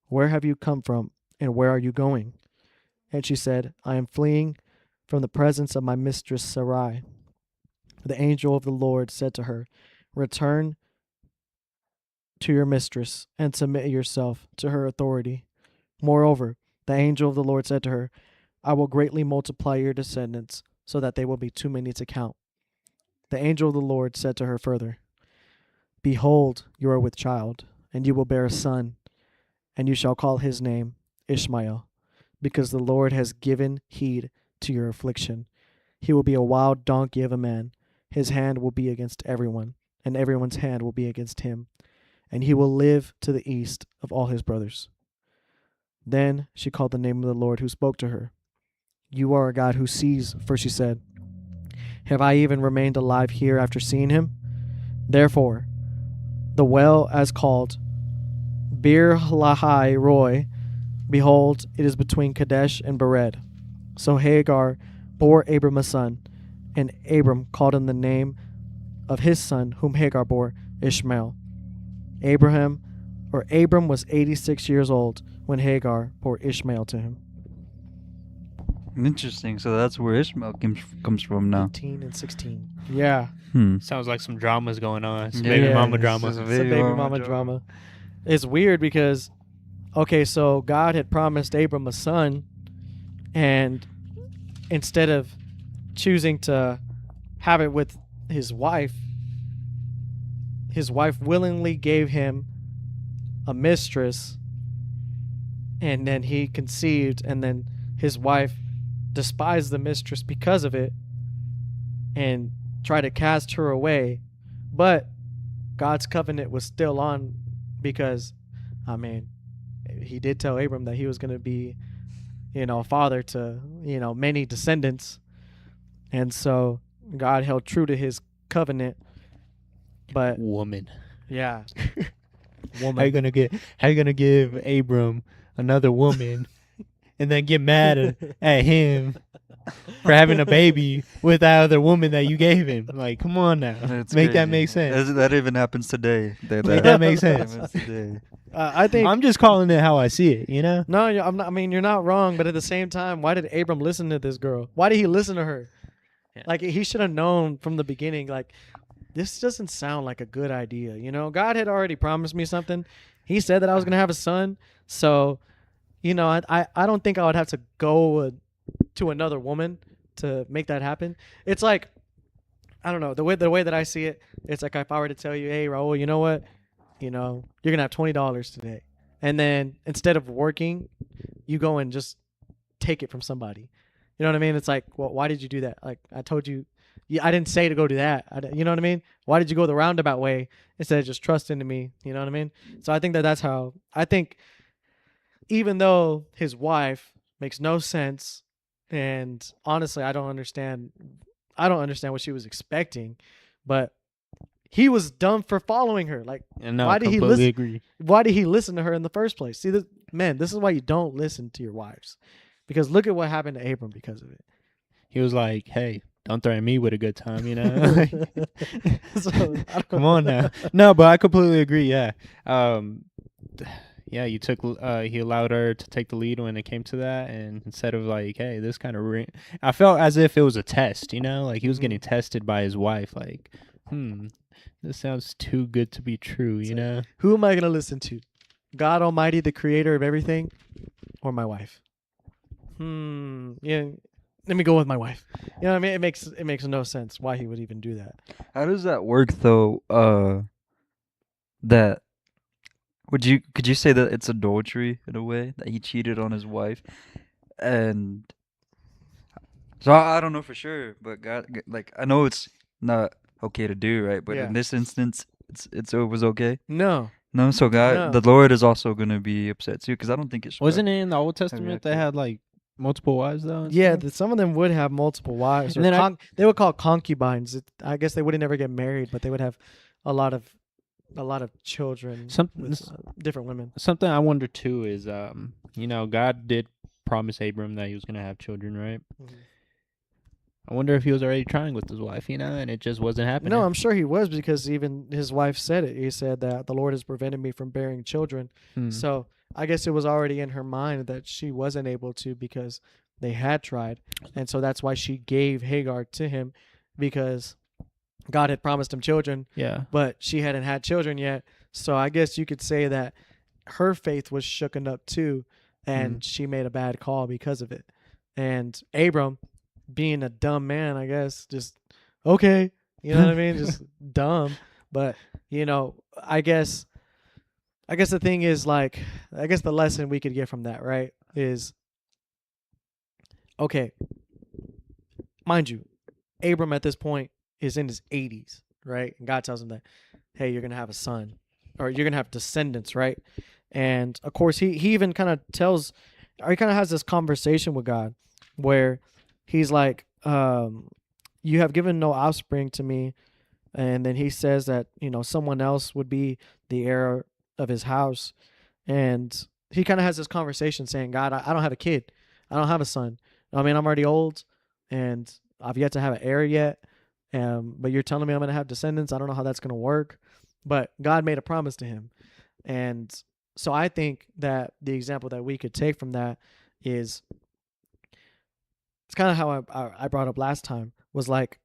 where have you come from, and where are you going? And she said, I am fleeing from the presence of my mistress Sarai. The angel of the Lord said to her, Return to your mistress, and submit yourself to her authority. Moreover, the angel of the Lord said to her, I will greatly multiply your descendants, so that they will be too many to count. The angel of the Lord said to her further, Behold, you are with child, and you will bear a son, and you shall call his name Ishmael, because the Lord has given heed to your affliction. He will be a wild donkey of a man. His hand will be against everyone, and everyone's hand will be against him, and he will live to the east of all his brothers. Then she called the name of the Lord who spoke to her. You are a God who sees, for she said, Have I even remained alive here after seeing him? Therefore, the well as called Bir Lahai Roy, behold, it is between Kadesh and Bered. So Hagar bore Abram a son, and Abram called him the name of his son, whom Hagar bore, Ishmael. Abram was 86 years old when Hagar bore Ishmael to him. Interesting. So that's where Ishmael comes from now. 15 and 16. Yeah. Sounds like some drama's going on. Some Yeah, baby yeah, mama it's drama. just a It's a baby mama drama. It's weird because, okay, so God had promised Abram a son, and instead of choosing to have it with his wife willingly gave him a mistress, and then he conceived, and then his wife despised the mistress because of it and tried to cast her away. But God's covenant was still on, because he did tell Abram that he was going to be a father to many descendants, and so God held true to his covenant. But Woman. yeah, How you gonna give Abram another woman and then get mad at him for having a baby with that other woman that you gave him. Like, come on now, That's make that crazy. make sense. That even happens today. Make that make sense. happens today. I think I'm just calling it how I see it, you know. no, I'm not. I mean, you're not wrong, but at the same time, why did Abram listen to this girl? Why did he listen to her? Yeah. Like he should have known from the beginning. Like this doesn't sound like a good idea. You know, God had already promised me something. He said that I was gonna have a son. So, you know, I don't think I would have to go to another woman to make that happen. It's like I don't know the way that I see it. It's like if I were to tell you, hey, Raul, you know what? You know, you're gonna have $20 today, and then instead of working, you go and just take it from somebody. You know what I mean? It's like, well, why did you do that? Like I told you, I didn't say to go do that. You know what I mean? Why did you go the roundabout way instead of just trusting in me? You know what I mean? So I think that's how I think. Even though his wife makes no sense, and honestly, I don't understand. I don't understand what she was expecting, but he was dumb for following her. Like, And no, why did he completely listen? agree. Why did he listen to her in the first place? See, this is why you don't listen to your wives, because look at what happened to Abram because of it. He was like, "Hey, don't threaten me with a good time," you know. So, I don't Come on now. No, but I completely agree. Yeah. Yeah, you took he allowed her to take the lead when it came to that, and instead of like, hey, this kind of I felt as if it was a test, you know, like he was getting tested by his wife, like, this sounds too good to be true, you know. Who am I gonna listen to? God Almighty, the creator of everything, or my wife? Yeah. Let me go with my wife. You know what I mean? It makes no sense why he would even do that. How does that work though? That could you say that it's adultery in a way that he cheated on his wife, and so I don't know for sure, but God, like I know it's not okay to do, right? But Yeah. in this instance, it was okay. No. No, so God, No. the Lord is also gonna be upset too, because I don't think it's Wasn't it in the Old Testament they reacted. had like multiple wives though? and Yeah, stuff? some of them would have multiple wives. And Or then they would call concubines. I guess they wouldn't never get married, but they would have a lot of children with different women. Something I wonder too is, you know, God did promise Abram that he was gonna have children, right? I wonder if he was already trying with his wife, you know, and it just wasn't happening. No, I'm sure he was, because even his wife said it. He said that the Lord has prevented me from bearing children. So I guess it was already in her mind that she wasn't able to, because they had tried. And so that's why she gave Hagar to him, because God had promised him children, Yeah. but she hadn't had children yet. So I guess you could say that her faith was shooken up too, and she made a bad call because of it. And Abram, being a dumb man, I guess, just okay, you know what I mean, just dumb. But you know, I guess the thing is, like, I guess the lesson we could get from that, right, is okay. Mind you, Abram at this point is in his 80s, right? And God tells him that, hey, you're gonna have a son, or you're gonna have descendants, right? And of course, he even kind of tells, or he kind of has this conversation with God, where he's like, you have given no offspring to me. And then he says that, you know, someone else would be the heir of his house. And he kind of has this conversation saying, God, I don't have a kid. I don't have a son. I mean, I'm already old, and I've yet to have an heir yet. But you're telling me I'm going to have descendants. I don't know how that's going to work. But God made a promise to him. And so I think that the example that we could take from that is, it's kind of how I brought up last time, was like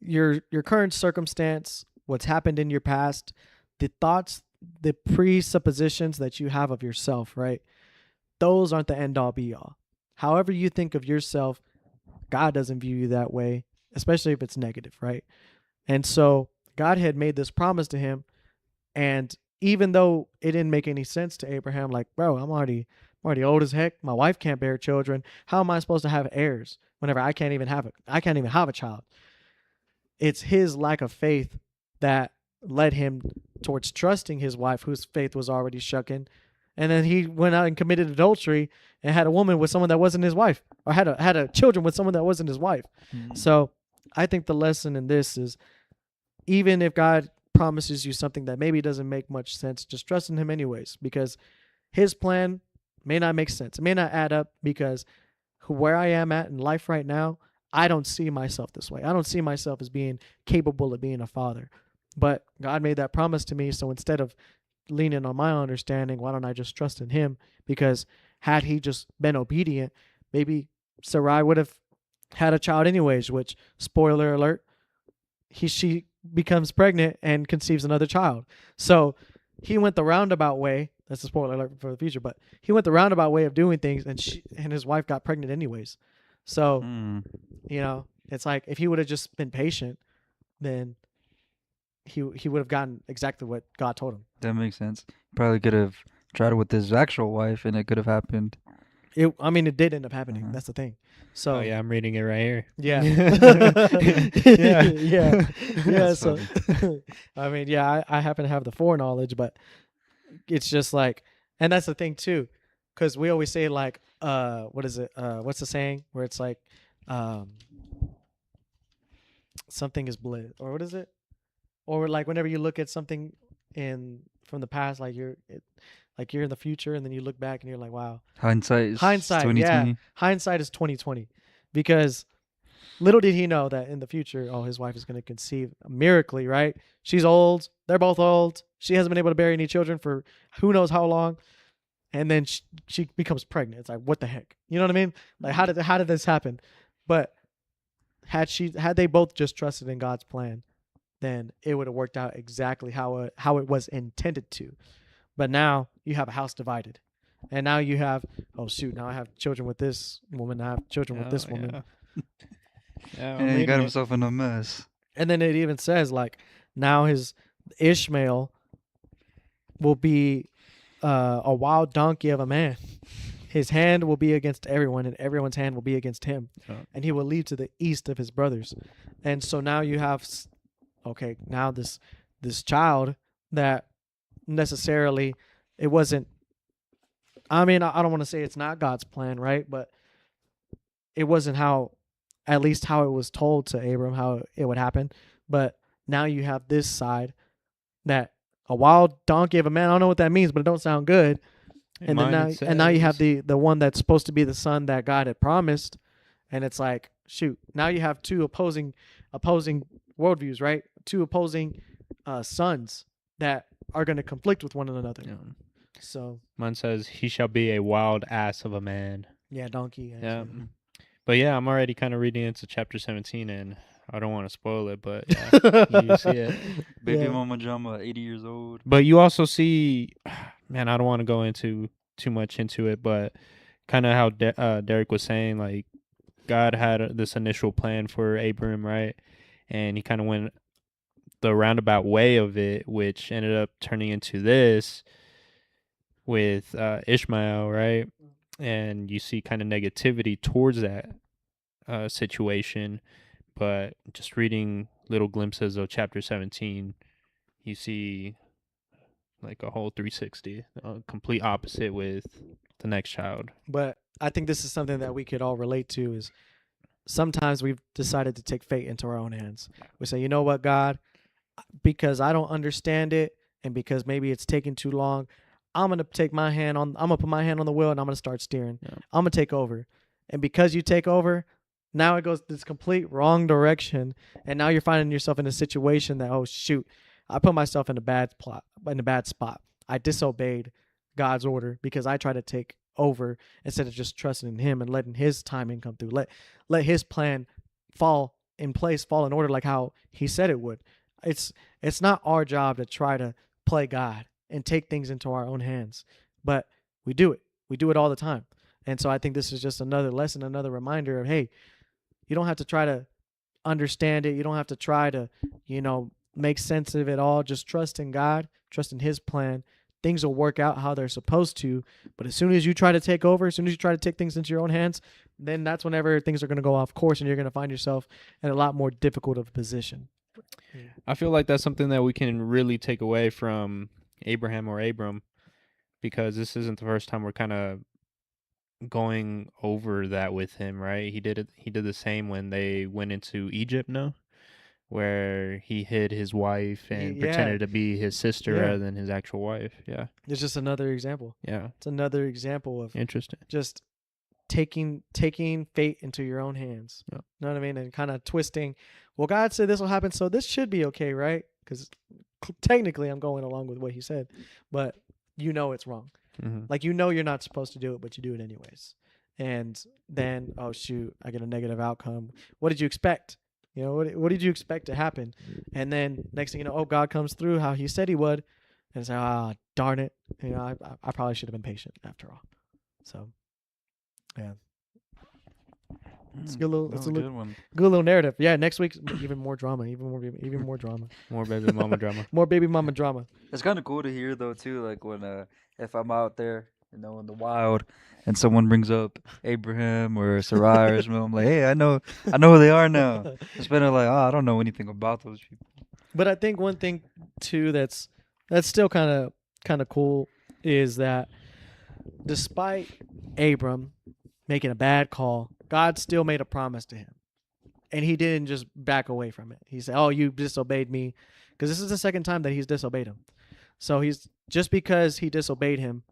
your current circumstance, what's happened in your past, the thoughts, the presuppositions that you have of yourself, right? Those aren't the end all be all. However you think of yourself, God doesn't view you that way, especially if it's negative, right? And so God had made this promise to him, and even though it didn't make any sense to Abraham, like, bro, I'm already old as heck. My wife can't bear children. How am I supposed to have heirs whenever I can't even have a child? It's his lack of faith that led him towards trusting his wife, whose faith was already shooken. And then he went out and committed adultery and had a woman with someone that wasn't his wife, or had a children with someone that wasn't his wife. So I think the lesson in this is, even if God promises you something that maybe doesn't make much sense, just trust in him anyways, because his plan may not make sense. It may not add up because where I am at in life right now, I don't see myself this way. I don't see myself as being capable of being a father. But God made that promise to me. So instead of leaning on my understanding, why don't I just trust in Him? Because had He just been obedient, maybe Sarai would have had a child anyways, which, spoiler alert, she becomes pregnant and conceives another child. So he went the roundabout way. That's a spoiler alert for the future, but he went the roundabout way of doing things, and his wife got pregnant anyways. So you know, it's like if he would have just been patient, then he would have gotten exactly what God told him. That makes sense. Probably could have tried it with his actual wife, and it could have happened. I mean, it did end up happening. That's the thing. So Oh yeah, I'm reading it right here. yeah, Yeah. yeah. That's So I mean, yeah, I happen to have the foreknowledge, but it's just like, and that's the thing too, because we always say like, what is it? What's the saying where it's like, something is bliss, or what is it? Or like whenever you look at something from the past, like you're in the future, and then you look back and you're like, wow. Hindsight is Hindsight, 2020. yeah. Hindsight is 2020, because little did he know that in the future, his wife is going to conceive miraculously, right? She's old. They're both old. She hasn't been able to bear any children for who knows how long, and then she becomes pregnant. It's like, what the heck? You know what I mean? Like, how did this happen? But had they both just trusted in God's plan, then it would have worked out exactly how it was intended to. But now you have a house divided. And now you have, now I have children with this woman, I have children with this woman. Yeah, And he got himself in a mess. And then it even says, like, now his Ishmael will be a wild donkey of a man. His hand will be against everyone, and everyone's hand will be against him. Oh. And he will lead to the east of his brothers. And so now you have, now this child that necessarily, it wasn't, I mean, I don't want to say it's not God's plan, right? But it wasn't at least how it was told to Abram, how it would happen. But now you have this side, that a wild donkey of a man. I don't know what that means, but it don't sound good. And then now you have the one that's supposed to be the son that God had promised, and it's like, shoot, now you have two opposing worldviews, right? Two opposing sons that are going to conflict with one another. Yeah. So Mine says he shall be a wild ass of a man. yeah, donkey. Actually. Yeah. But yeah, I'm already kind of reading into chapter 17, and I don't want to spoil it, but yeah, you see it. Baby Yeah. Mama Jama, 80 years old. But you also see, man, I don't want to go into too much into it, but kind of how Derek was saying, like, God had this initial plan for Abram, right? And he kind of went the roundabout way of it, which ended up turning into this with Ishmael, right? And you see kind of negativity towards that situation. But just reading little glimpses of chapter 17, you see like a whole 360, complete opposite with the next child. But I think this is something that we could all relate to, is sometimes we've decided to take fate into our own hands. We say, you know what, God, because I don't understand it, and because maybe it's taking too long, I'm going to put my hand on the wheel, and I'm going to start steering. Yeah. I'm going to take over. And because you take over, now it goes this complete wrong direction, and now you're finding yourself in a situation that, oh shoot, I put myself in a bad spot. I disobeyed God's order because I tried to take over instead of just trusting in Him and letting His timing come through. Let His plan fall in place, fall in order, like how He said it would. It's not our job to try to play God and take things into our own hands, but we do it. We do it all the time. And so I think this is just another lesson, another reminder of, hey, you don't have to try to understand it. You don't have to try to, make sense of it all. Just trust in God, trust in His plan. Things will work out how they're supposed to. But as soon as you try to take over, as soon as you try to take things into your own hands, then that's whenever things are going to go off course, and you're going to find yourself in a lot more difficult of a position. I feel like that's something that we can really take away from Abraham or Abram, because this isn't the first time we're kind of going over that with him, right? He did the same when they went into Egypt, no? where he hid his wife and Yeah. pretended to be his sister Yeah. rather than his actual wife. Yeah. It's just another example. Yeah. It's another example of Interesting. just taking fate into your own hands. Yeah. You know what I mean? And kind of twisting. Well, God said this will happen, so this should be okay, right? Because technically, I'm going along with what He said, but you know it's wrong. Mm-hmm. Like, you know you're not supposed to do it, but you do it anyways. And then, oh shoot, I get a negative outcome. What did you expect? You know, what did you expect to happen? And then next thing you know, oh, God comes through how He said He would, and it's like, ah, darn it. You know, I probably should have been patient after all. So, yeah, it's a good little, That it's was a a good one. good little narrative. Yeah, next week's even more drama, even more drama, More baby mama drama. more baby mama drama. It's kind of cool to hear though too, like when if I'm out there, in the wild, and someone brings up Abraham or Sarai or something, I'm like, hey, I know who they are now. It's better like, oh, I don't know anything about those people. But I think one thing too that's still kind of cool is that despite Abram making a bad call, God still made a promise to him. And he didn't just back away from it. He said, "Oh, you disobeyed me," because this is the second time that he's disobeyed him. So he's just because he disobeyed him,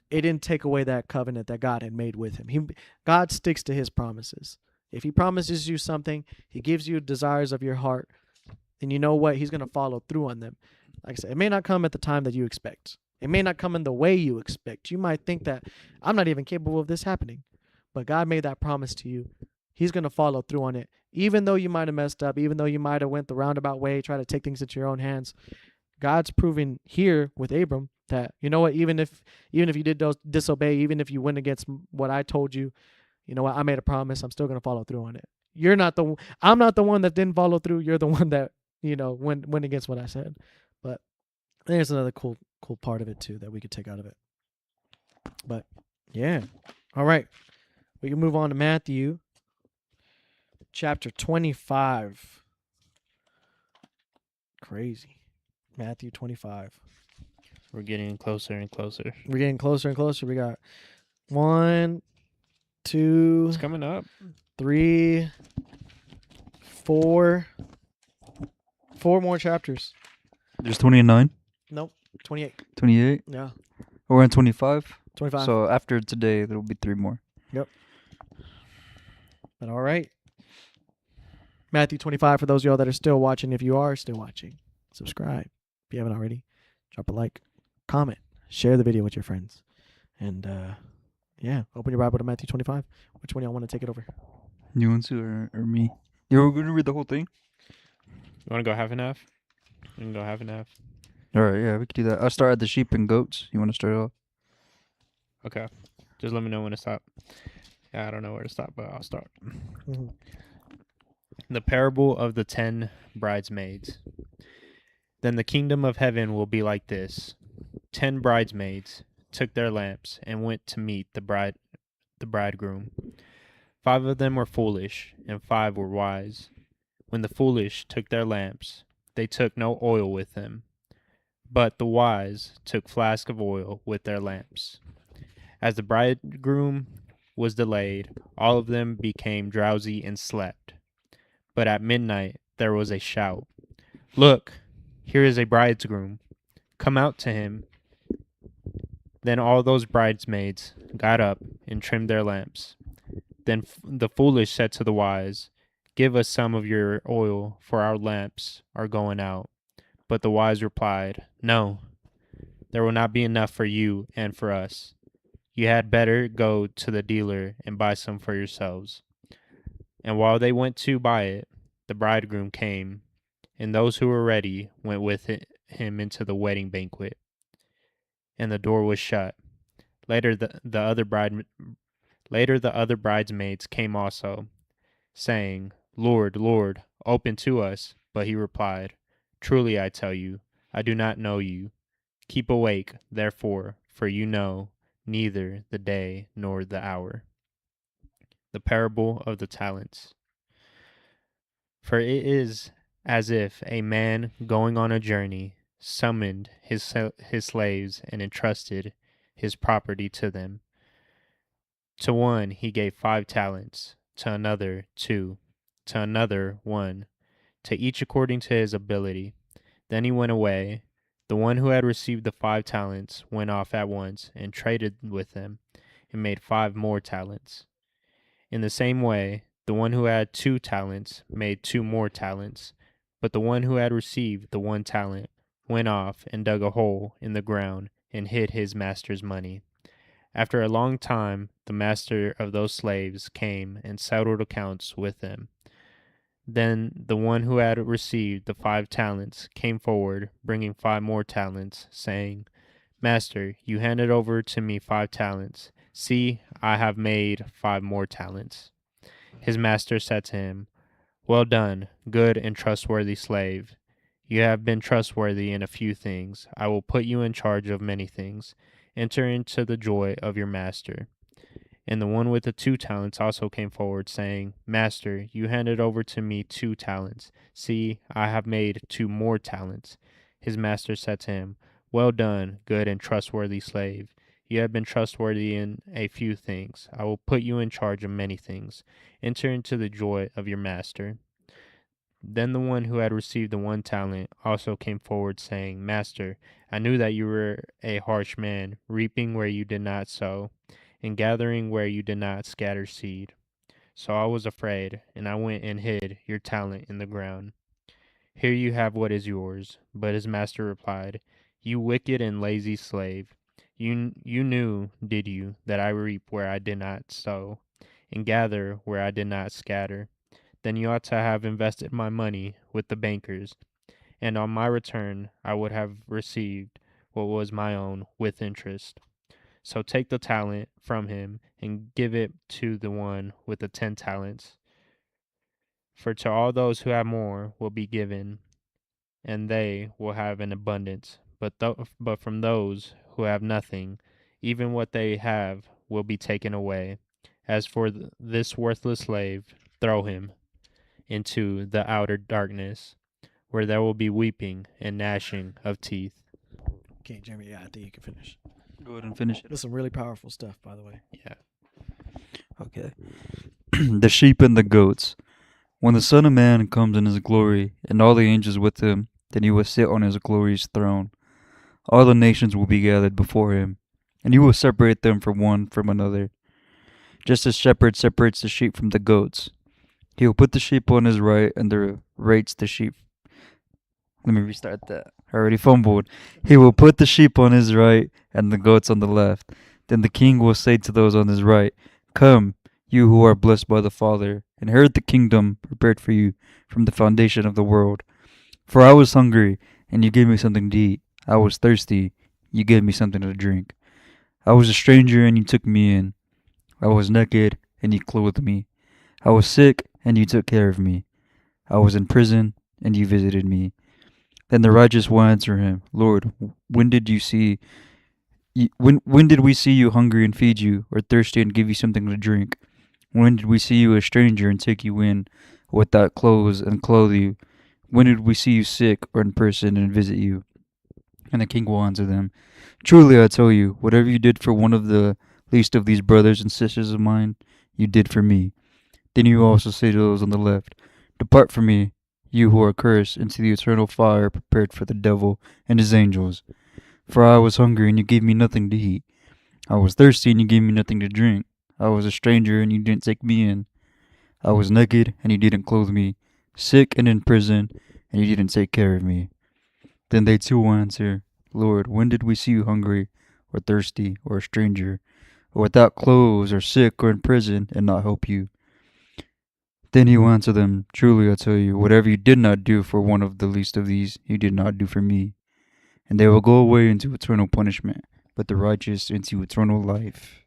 it didn't take away that covenant that God had made with him. God sticks to His promises. If He promises you something, He gives you desires of your heart, and you know what? He's going to follow through on them. Like I said, it may not come at the time that you expect. It may not come in the way you expect. You might think that I'm not even capable of this happening, but God made that promise to you. He's going to follow through on it. Even though you might have messed up, even though you might have went the roundabout way, try to take things into your own hands, God's proving here with Abram that, you know what, even if you did disobey, even if you went against what I told you, you know what, I made a promise, I'm still going to follow through on it. I'm not the one that didn't follow through. You're the one that, went against what I said. But there's another cool part of it too that we could take out of it. But yeah. All right. We can move on to Matthew chapter 25. Crazy. Matthew 25. We're getting closer and closer. We're getting closer and closer. We got 1, 2, It's coming up. 3, 4 more chapters. There's 29, Nope. 28. 28. Yeah. We're in 25. 25. So after today, there will be 3 more. But all right. Matthew 25 for those of y'all that are still watching. If you are still watching, subscribe. If you haven't already, drop a like, comment, share the video with your friends. And yeah, open your Bible to Matthew 25. Which one y'all want to take it over? You want to or me? You're going to read the whole thing? You want to go half and half? We can go half and half. All right, yeah, we could do that. I'll start at the sheep and goats. You want to start off? Okay. Just let me know when to stop. Yeah, I don't know where to stop, but I'll start. Mm-hmm. The parable of the 10 bridesmaids. Then the kingdom of heaven will be like this. 10 bridesmaids took their lamps and went to meet the bridegroom. 5 of them were foolish, and 5 were wise. When the foolish took their lamps, they took no oil with them. But the wise took flasks of oil with their lamps. As the bridegroom was delayed, all of them became drowsy and slept. But at midnight there was a shout, "Look, here is a bridegroom. Come out to him." Then all those bridesmaids got up and trimmed their lamps. Then the foolish said to the wise, "Give us some of your oil, for our lamps are going out." But the wise replied, "No, there will not be enough for you and for us. You had better go to the dealer and buy some for yourselves." And while they went to buy it, the bridegroom came, and those who were ready went with him into the wedding banquet, and the door was shut. Later the other bridesmaids came also, saying, "Lord, Lord, open to us." But he replied, "Truly I tell you, I do not know you. Keep awake, therefore, for you know neither the day nor the hour." The parable of the talents. For it is as if a man going on a journey summoned his slaves and entrusted his property to them. To one he gave 5 talents, to another 2, to another 1, to each according to his ability. Then he went away. The one who had received the 5 talents went off at once and traded with them and made 5 more talents. In the same way, the one who had 2 talents made 2 more talents. But the one who had received the 1 talent went off and dug a hole in the ground and hid his master's money. After a long time, the master of those slaves came and settled accounts with them. Then the one who had received the 5 talents came forward, bringing 5 more talents, saying, Master, you handed over to me 5 talents. See, I have made 5 more talents. His master said to him, Well done, good and trustworthy slave. You have been trustworthy in a few things. I will put you in charge of many things. Enter into the joy of your master. And the one with the 2 talents also came forward, saying, Master, you handed over to me 2 talents. See, I have made 2 more talents. His master said to him, Well done, good and trustworthy slave. You have been trustworthy in a few things. I will put you in charge of many things. Enter into the joy of your master. Then the one who had received the 1 talent also came forward, saying, Master, I knew that you were a harsh man, reaping where you did not sow, and gathering where you did not scatter seed. So I was afraid, and I went and hid your talent in the ground. Here you have what is yours. But his master replied, You wicked and lazy slave. You knew, did you, that I reap where I did not sow, and gather where I did not scatter? Then you ought to have invested my money with the bankers, and on my return I would have received what was my own with interest. So take the talent from him and give it to the one with the 10 talents. For to all those who have more will be given, and they will have an abundance. But from those who have nothing, even what they have will be taken away. As for this worthless slave, throw him into the outer darkness, where there will be weeping and gnashing of teeth. Okay, Jeremy, yeah, I think you can finish. Go ahead and finish it. There's some really powerful stuff, by the way. Yeah. Okay. The sheep and the goats. When the Son of Man comes in his glory, and all the angels with him, then he will sit on his glorious throne. All the nations will be gathered before him, and he will separate them one from another, just as shepherd separates the sheep from the goats. He will put the sheep on his right and rates the sheep. Let me restart that. I already fumbled. He will put the sheep on his right and the goats on the left. Then the king will say to those on his right, Come, you who are blessed by the Father, inherit the kingdom prepared for you from the foundation of the world. For I was hungry, and you gave me something to eat. I was thirsty, you gave me something to drink. I was a stranger, and you took me in. I was naked, and you clothed me. I was sick, and you took care of me. I was in prison, and you visited me. Then the righteous will answer him, Lord, when did we see you hungry and feed you, or thirsty and give you something to drink? When did we see you a stranger and take you in, without clothes and clothe you? When did we see you sick or in person and visit you? And the king will answer them, Truly I tell you, whatever you did for one of the least of these brothers and sisters of mine, you did for me. Then you also say to those on the left, Depart from me, you who are cursed, into the eternal fire prepared for the devil and his angels. For I was hungry, and you gave me nothing to eat. I was thirsty, and you gave me nothing to drink. I was a stranger, and you didn't take me in. I was naked, and you didn't clothe me. Sick and in prison, and you didn't take care of me. Then they too will answer, Lord, when did we see you hungry, or thirsty, or a stranger, or without clothes, or sick, or in prison, and not help you? Then he will answer them, Truly I tell you, whatever you did not do for one of the least of these, you did not do for me. And they will go away into eternal punishment, but the righteous into eternal life.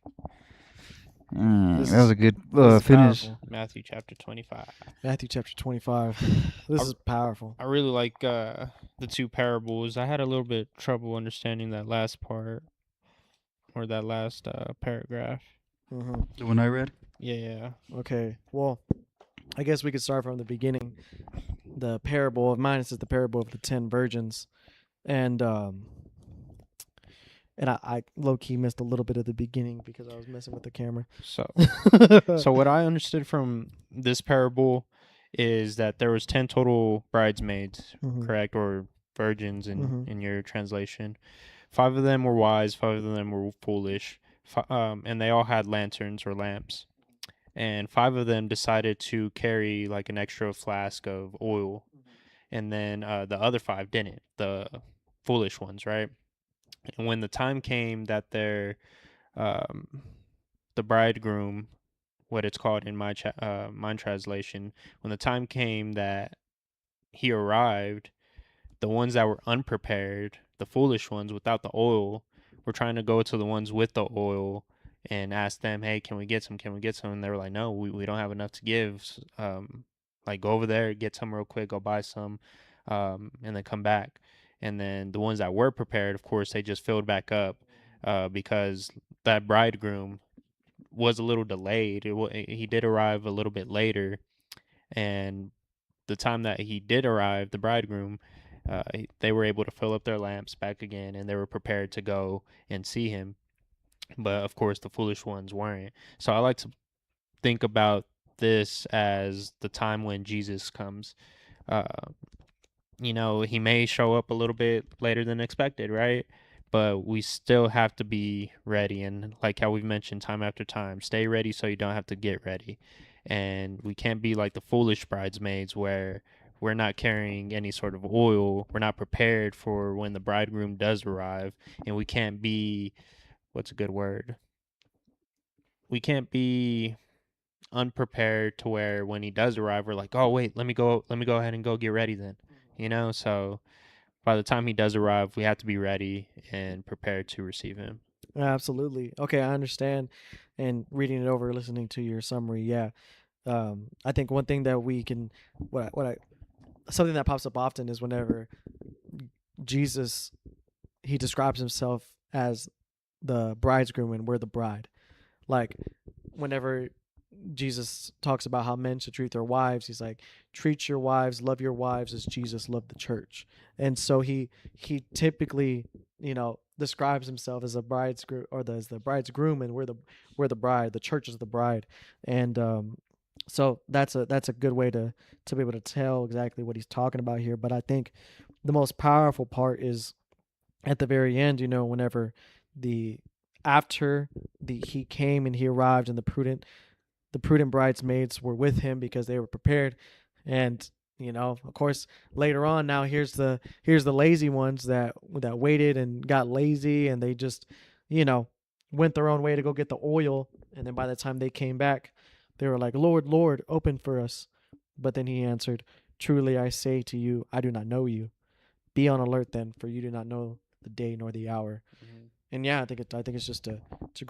That was a good this is finish. powerful. Matthew chapter 25. Matthew chapter 25. This is powerful. I really like the 2 parables. I had a little bit trouble understanding that last part, or that last paragraph. Mm-hmm. The one I read? Yeah. Okay, well, I guess we could start from the beginning. The parable of mine is the parable of the 10 virgins, and I low key missed a little bit of the beginning because I was messing with the camera. So what I understood from this parable is that there was 10 total bridesmaids, Mhm. correct, or virgins Mhm. in your translation. 5 of them were wise, 5 of them were foolish, and they all had lanterns or lamps. And 5 of them decided to carry like an extra flask of oil, and then the other 5 didn't. The foolish ones, right? And when the time came that um, the bridegroom, what it's called in my translation, when the time came that he arrived, the ones that were unprepared, the foolish ones without the oil, were trying to go to the ones with the oil and ask them, "Hey, can we get some? Can we get some?" And they were like, "No, we don't have enough to give. Like go over there, get some real quick, go buy some, and then come back." And then the ones that were prepared, of course, they just filled back up because that bridegroom was a little delayed. He did arrive a little bit later, and the time that he did arrive, the bridegroom, they were able to fill up their lamps back again, and they were prepared to go and see him. But of course, the foolish ones weren't. So I like to think about this as the time when Jesus comes. Uh, he may show up a little bit later than expected, right? But we still have to be ready. And like how we've mentioned time after time, stay ready so you don't have to get ready. And we can't be like the foolish bridesmaids where we're not carrying any sort of oil. We're not prepared for when the bridegroom does arrive. And we can't be, what's a good word? We can't be unprepared to where when he does arrive, we're like, oh, wait, let me go ahead and go get ready then. So by the time he does arrive, we have to be ready and prepared to receive him. Absolutely. Okay, I understand. And reading it over, listening to your summary, yeah. I think one thing that we can, something that pops up often is whenever Jesus, he describes himself as the bridegroom and we're the bride. Like, whenever Jesus talks about how men should treat their wives, he's like, treat your wives, love your wives as Jesus loved the church. And so he typically, describes himself as a bridegroom or as the bridegroom, and we're the bride. The church is the bride, and so that's a good way to be able to tell exactly what he's talking about here. But I think the most powerful part is at the very end. Whenever the after the he came and he arrived, and the prudent bridesmaids were with him because they were prepared. And of course, later on, now here's the lazy ones that waited and got lazy, and they just you know went their own way to go get the oil. And then by the time they came back, they were like, Lord, Lord, open for us. But then he answered, truly I say to you, I do not know you. Be on alert then, for you do not know the day nor the hour. And yeah, I think it's just it's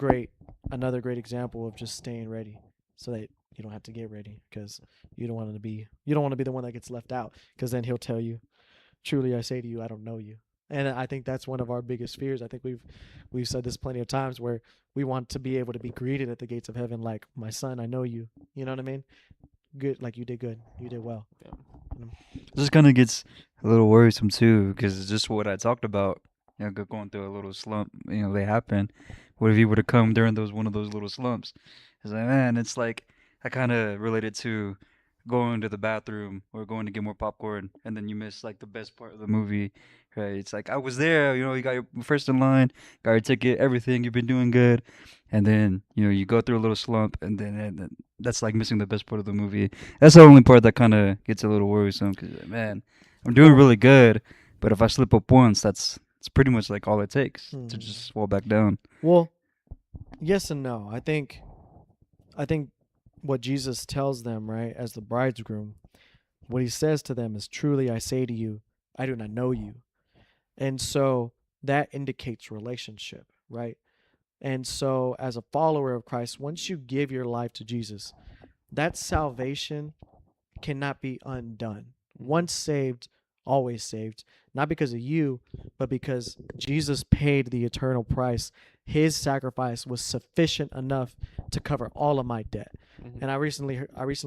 another great example of just staying ready, so that you don't have to get ready, because you don't want to be the one that gets left out, because then he'll tell you, truly I say to you, I don't know you. And I think that's one of our biggest fears. I think we've said this plenty of times, where we want to be able to be greeted at the gates of heaven like, my son, I know you. You know what I mean? Good, like, you did good, you did well. This kind of gets a little worrisome too, because it's just what I talked about. Going through a little slump. They happen. What if you were to come during one of those little slumps? It's like, man, it's like I kind of related to going to the bathroom or going to get more popcorn, and then you miss like the best part of the movie, right? It's like I was there. You got your first in line, got your ticket, everything. You've been doing good, and then you go through a little slump, and then that's like missing the best part of the movie. That's the only part that kind of gets a little worrisome, because man, I'm doing really good, but if I slip up once, it's pretty much like all it takes to just fall back down. Well, yes and no. I think what Jesus tells them, right, as the bridegroom, what he says to them is, truly I say to you, I do not know you. And so that indicates relationship, right? And so as a follower of Christ, once you give your life to Jesus, that salvation cannot be undone. Once saved, always saved. Not because of you, but because Jesus paid the eternal price. His sacrifice was sufficient enough to cover all of my debt. And I recently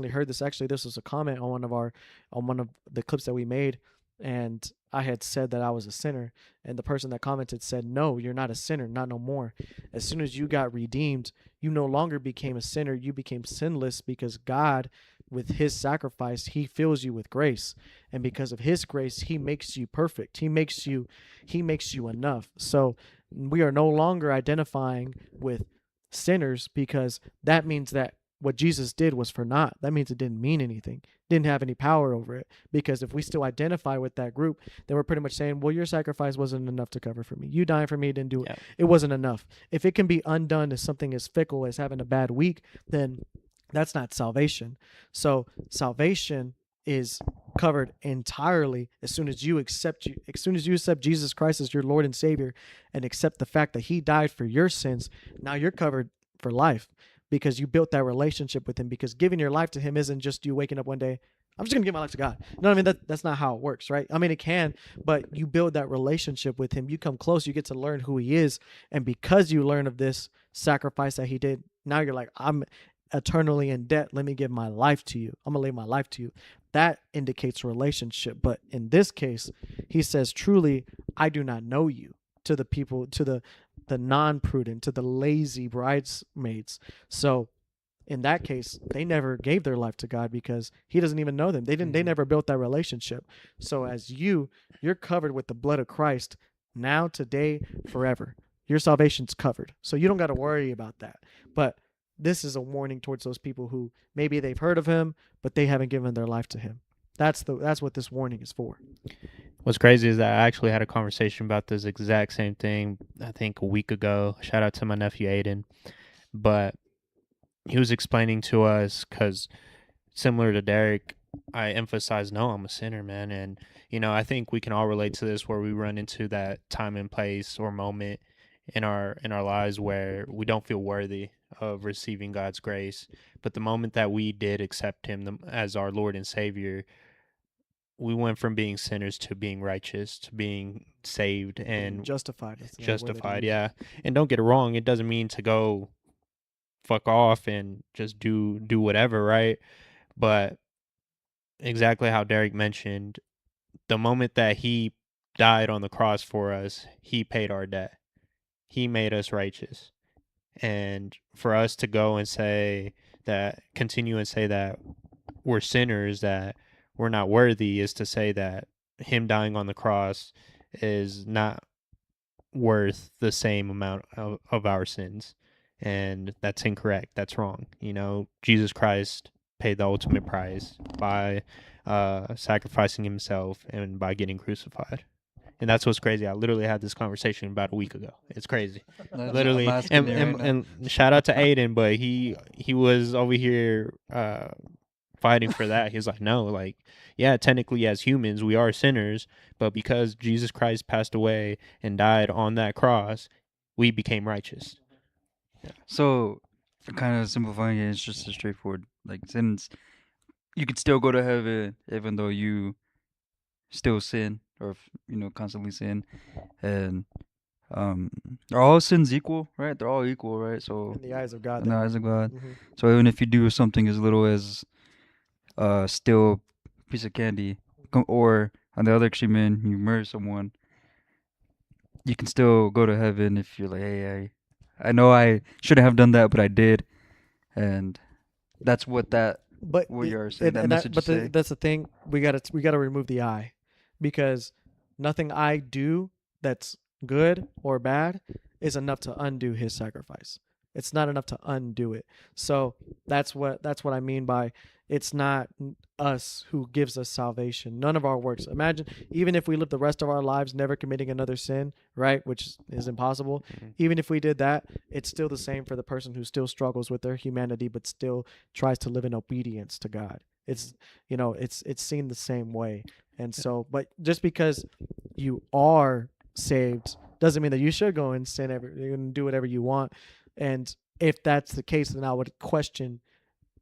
heard this. Actually, this was a comment on one of the clips that we made, and I had said that I was a sinner, and the person that commented said, no, you're not a sinner, not no more. As soon as you got redeemed, you no longer became a sinner, you became sinless, because God with his sacrifice, he fills you with grace. And because of his grace, he makes you perfect. He makes you enough. So we are no longer identifying with sinners, because that means that what Jesus did was for naught. That means it didn't mean anything, didn't have any power over it. Because if we still identify with that group, then we're pretty much saying, well, your sacrifice wasn't enough to cover for me. You dying for me didn't do it. Yeah. It wasn't enough. If it can be undone as something as fickle as having a bad week, then that's not salvation. So salvation is covered entirely as soon as you accept Jesus Christ as your Lord and Savior, and accept the fact that he died for your sins. Now you're covered for life, because you built that relationship with him. Because giving your life to him isn't just you waking up one day, I'm just gonna give my life to God. You know what I mean? That's not how it works, right? I mean, it can, but you build that relationship with him. You come close, you get to learn who he is, and because you learn of this sacrifice that he did, now you're like, I'm eternally in debt. Let me give my life to you. I'm gonna lay my life to you. That indicates relationship. But in this case, he says, truly, I do not know you, to the people, to the non-prudent, to the lazy bridesmaids. So in that case, they never gave their life to God, because he doesn't even know them. They never built that relationship. So as you're covered with the blood of Christ now, today, forever. Your salvation's covered. So you don't got to worry about that. But this is a warning towards those people who maybe they've heard of him, but they haven't given their life to him. That's what this warning is for. What's crazy is that I actually had a conversation about this exact same thing, I think a week ago. Shout out to my nephew Aiden. But he was explaining to us, because similar to Derek, I emphasize, no, I'm a sinner, man. And, I think we can all relate to this, where we run into that time and place or moment in our lives where we don't feel worthy of receiving God's grace. But the moment that we did accept him as our Lord and Savior, we went from being sinners to being righteous, to being saved and justified. Justified, yeah. And don't get it wrong, it doesn't mean to go fuck off and just do whatever, right? But exactly how Derek mentioned, the moment that he died on the cross for us, he paid our debt. He made us righteous. And for us to go and continue and say that we're sinners, that we're not worthy, is to say that him dying on the cross is not worth the same amount of our sins. And that's incorrect. That's wrong. Jesus Christ paid the ultimate price by sacrificing himself and by getting crucified. And that's what's crazy. I literally had this conversation about a week ago. It's crazy. Literally. And shout out to Aiden, but he was over here fighting for that. He was like, no, like, yeah, technically as humans, we are sinners, but because Jesus Christ passed away and died on that cross, we became righteous. So, kind of simplifying it, it's just a straightforward, like, since you could still go to heaven even though you still sin, or constantly sin, and are all sins equal, right? They're all equal, right? So In the eyes of God. in the eyes of God. Mhm. So even if you do something as little as steal a piece of candy, or on the other extreme end, you murder someone, you can still go to heaven if you're like, hey, I know I shouldn't have done that, but I did, and that's what you're saying. That message is saying. That's the thing. We gotta remove the I, because nothing I do that's good or bad is enough to undo his sacrifice. It's not enough to undo it. So that's what I mean by it's not us who gives us salvation. None of our works. Imagine, even if we live the rest of our lives never committing another sin, right, which is impossible. Mm-hmm. Even if we did that, it's still the same for the person who still struggles with their humanity but still tries to live in obedience to God. It's it's seen the same way. And so, but just because you are saved doesn't mean that you should go and sin you're going to do whatever you want. And if that's the case, then I would question,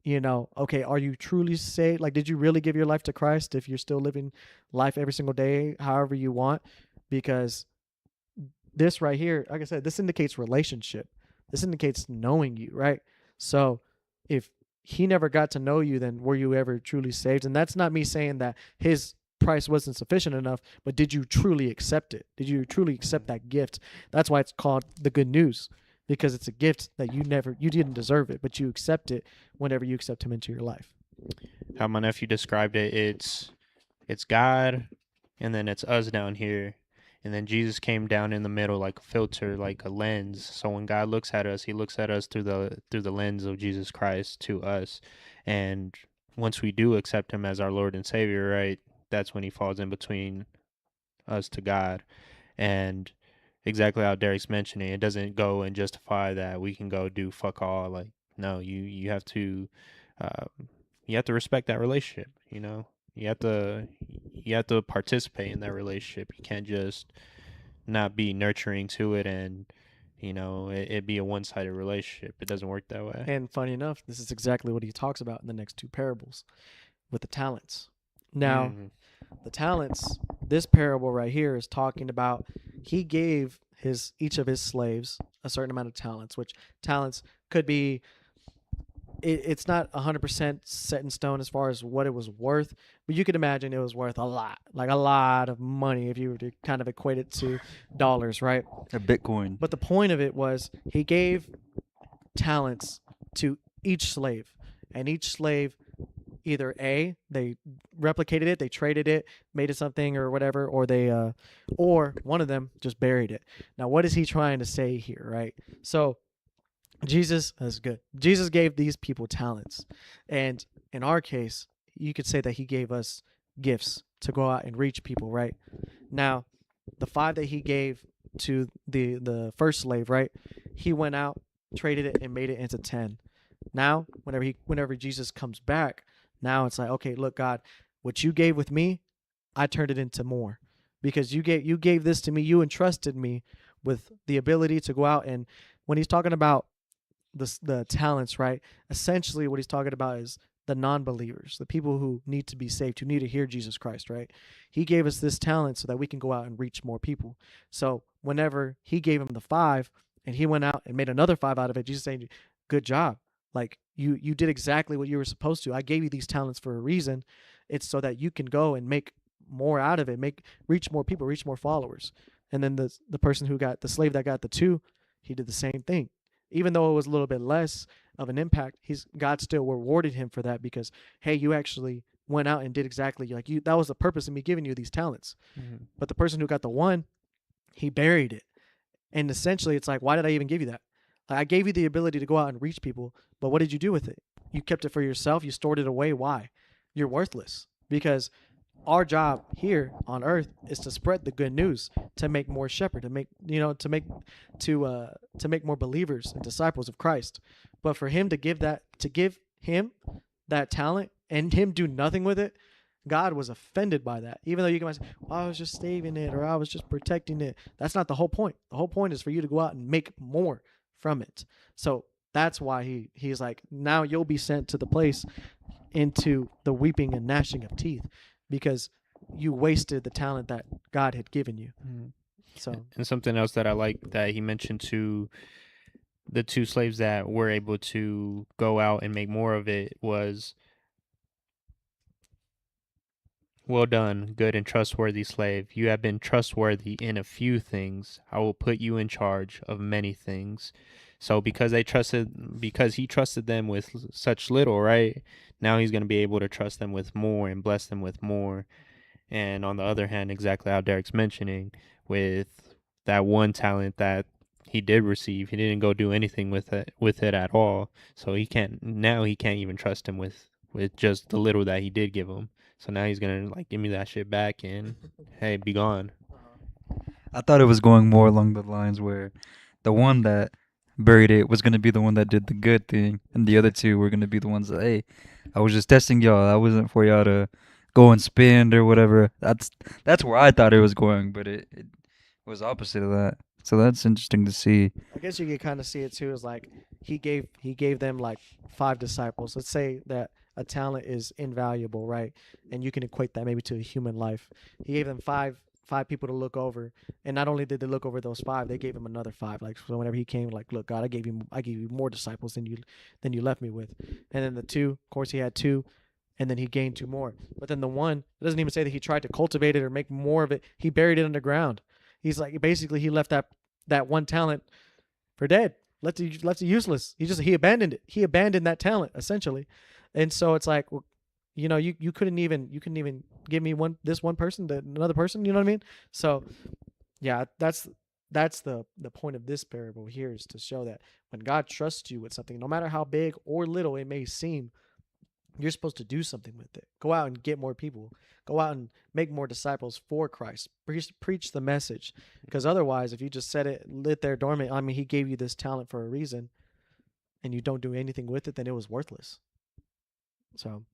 okay, are you truly saved? Like, did you really give your life to Christ if you're still living life every single day, however you want? Because this right here, like I said, this indicates relationship. This indicates knowing you, right? So if he never got to know you, then were you ever truly saved? And that's not me saying that his price wasn't sufficient enough, but did you truly accept it? Did you truly accept that gift? That's why it's called the good news, because it's a gift that you didn't deserve it, but you accept it whenever you accept him into your life. how my nephew described it, it's God, and then it's us down here, and then Jesus came down in the middle like a filter, like a lens. So when God looks at us, He looks at us through the lens of Jesus Christ to us, and once we do accept Him as our Lord and Savior, right, that's when He falls in between us to God, and exactly how Derek's mentioning, it doesn't go and justify that we can go do fuck all. Like, no, you have to, uh, you have to respect that relationship. You know, you have to participate in that relationship. You can't just not be nurturing to it, and it be a one-sided relationship. It doesn't work that way. And funny enough, this is exactly what he talks about in the next two parables with the talents. Now, Mhm. the talents, this parable right here is talking about he gave each of his slaves a certain amount of talents, which talents could be, it's not 100% set in stone as far as what it was worth, but you could imagine it was worth a lot, like a lot of money if you were to kind of equate it to dollars, right? A Bitcoin. But the point of it was he gave talents to each slave, and each slave either they replicated it, they traded it, made it something or whatever, or or one of them just buried it. Now, what is he trying to say here, right? So Jesus, that's good. Jesus gave these people talents, and in our case, you could say that he gave us gifts to go out and reach people, right? Now, the 5 that he gave to the first slave, right? He went out, traded it, and made it into 10. Now, whenever Jesus comes back, now it's like, okay, look, God, what you gave with me, I turned it into more, because you gave this to me, you entrusted me with the ability to go out. And when he's talking about the talents, right? Essentially, what he's talking about is the non-believers, the people who need to be saved, who need to hear Jesus Christ, right? He gave us this talent so that we can go out and reach more people. So whenever he gave him the 5 and he went out and made another 5 out of it, Jesus saying, good job. Like you did exactly what you were supposed to. I gave you these talents for a reason. It's so that you can go and make more out of it, reach more people, reach more followers. And then the person who got the slave that got the 2, he did the same thing. Even though it was a little bit less of an impact, God still rewarded him for that, because hey, you actually went out and did exactly like you. That was the purpose of me giving you these talents. Mhm. But the person who got the 1, he buried it, and essentially, it's like, why did I even give you that? Like, I gave you the ability to go out and reach people, but what did you do with it? You kept it for yourself. You stored it away. Why? You're worthless, because our job here on earth is to spread the good news, to make more shepherd, to make more believers and disciples of Christ. But for him to give him that talent and him do nothing with it, God was offended by that. Even though you can say, well, I was just saving it, or I was just protecting it. That's not the whole point. The whole point is for you to go out and make more from it. So that's why he's like, now you'll be sent to the place into the weeping and gnashing of teeth, because you wasted the talent that God had given you. Mhm. So, And something else that I like that he mentioned to the 2 slaves that were able to go out and make more of it was, well done, good and trustworthy slave. You have been trustworthy in a few things. I will put you in charge of many things. So because he trusted them with such little, right? Now he's going to be able to trust them with more and bless them with more. And on the other hand, exactly how Derek's mentioning, with that 1 talent that he did receive, he didn't go do anything with it at all. So he can't even trust him with just the little that he did give him. So now he's gonna like, give me that shit back and hey, be gone. I thought it was going more along the lines where the one that buried it was gonna be the one that did the good thing, and the other 2 were gonna be the ones that, hey, I was just testing y'all. I wasn't for y'all to go and spend or whatever. That's where I thought it was going, but it was opposite of that. So that's interesting to see. I guess you could kind of see it too, as like he gave them like 5 disciples. Let's say that a talent is invaluable, right? And you can equate that maybe to a human life. He gave them five people to look over, and not only did they look over those 5, they gave him another 5. Like, so whenever he came, like, look, God, I gave you more disciples than you left me with. And then the 2, of course, he had 2, and then he gained 2 more. But then the 1, it doesn't even say that he tried to cultivate it or make more of it. He buried it underground. He's like, basically, he left that 1 talent for dead, left it useless. He abandoned it. He abandoned that talent essentially. And so it's like, well, You know, you couldn't even give me this one person to another person. You know what I mean? So yeah, that's the point of this parable here, is to show that when God trusts you with something, no matter how big or little it may seem, you're supposed to do something with it. Go out and get more people. Go out and make more disciples for Christ. Preach the message. Because otherwise, if you just set it, lit there dormant, I mean, he gave you this talent for a reason, and you don't do anything with it, then it was worthless. So,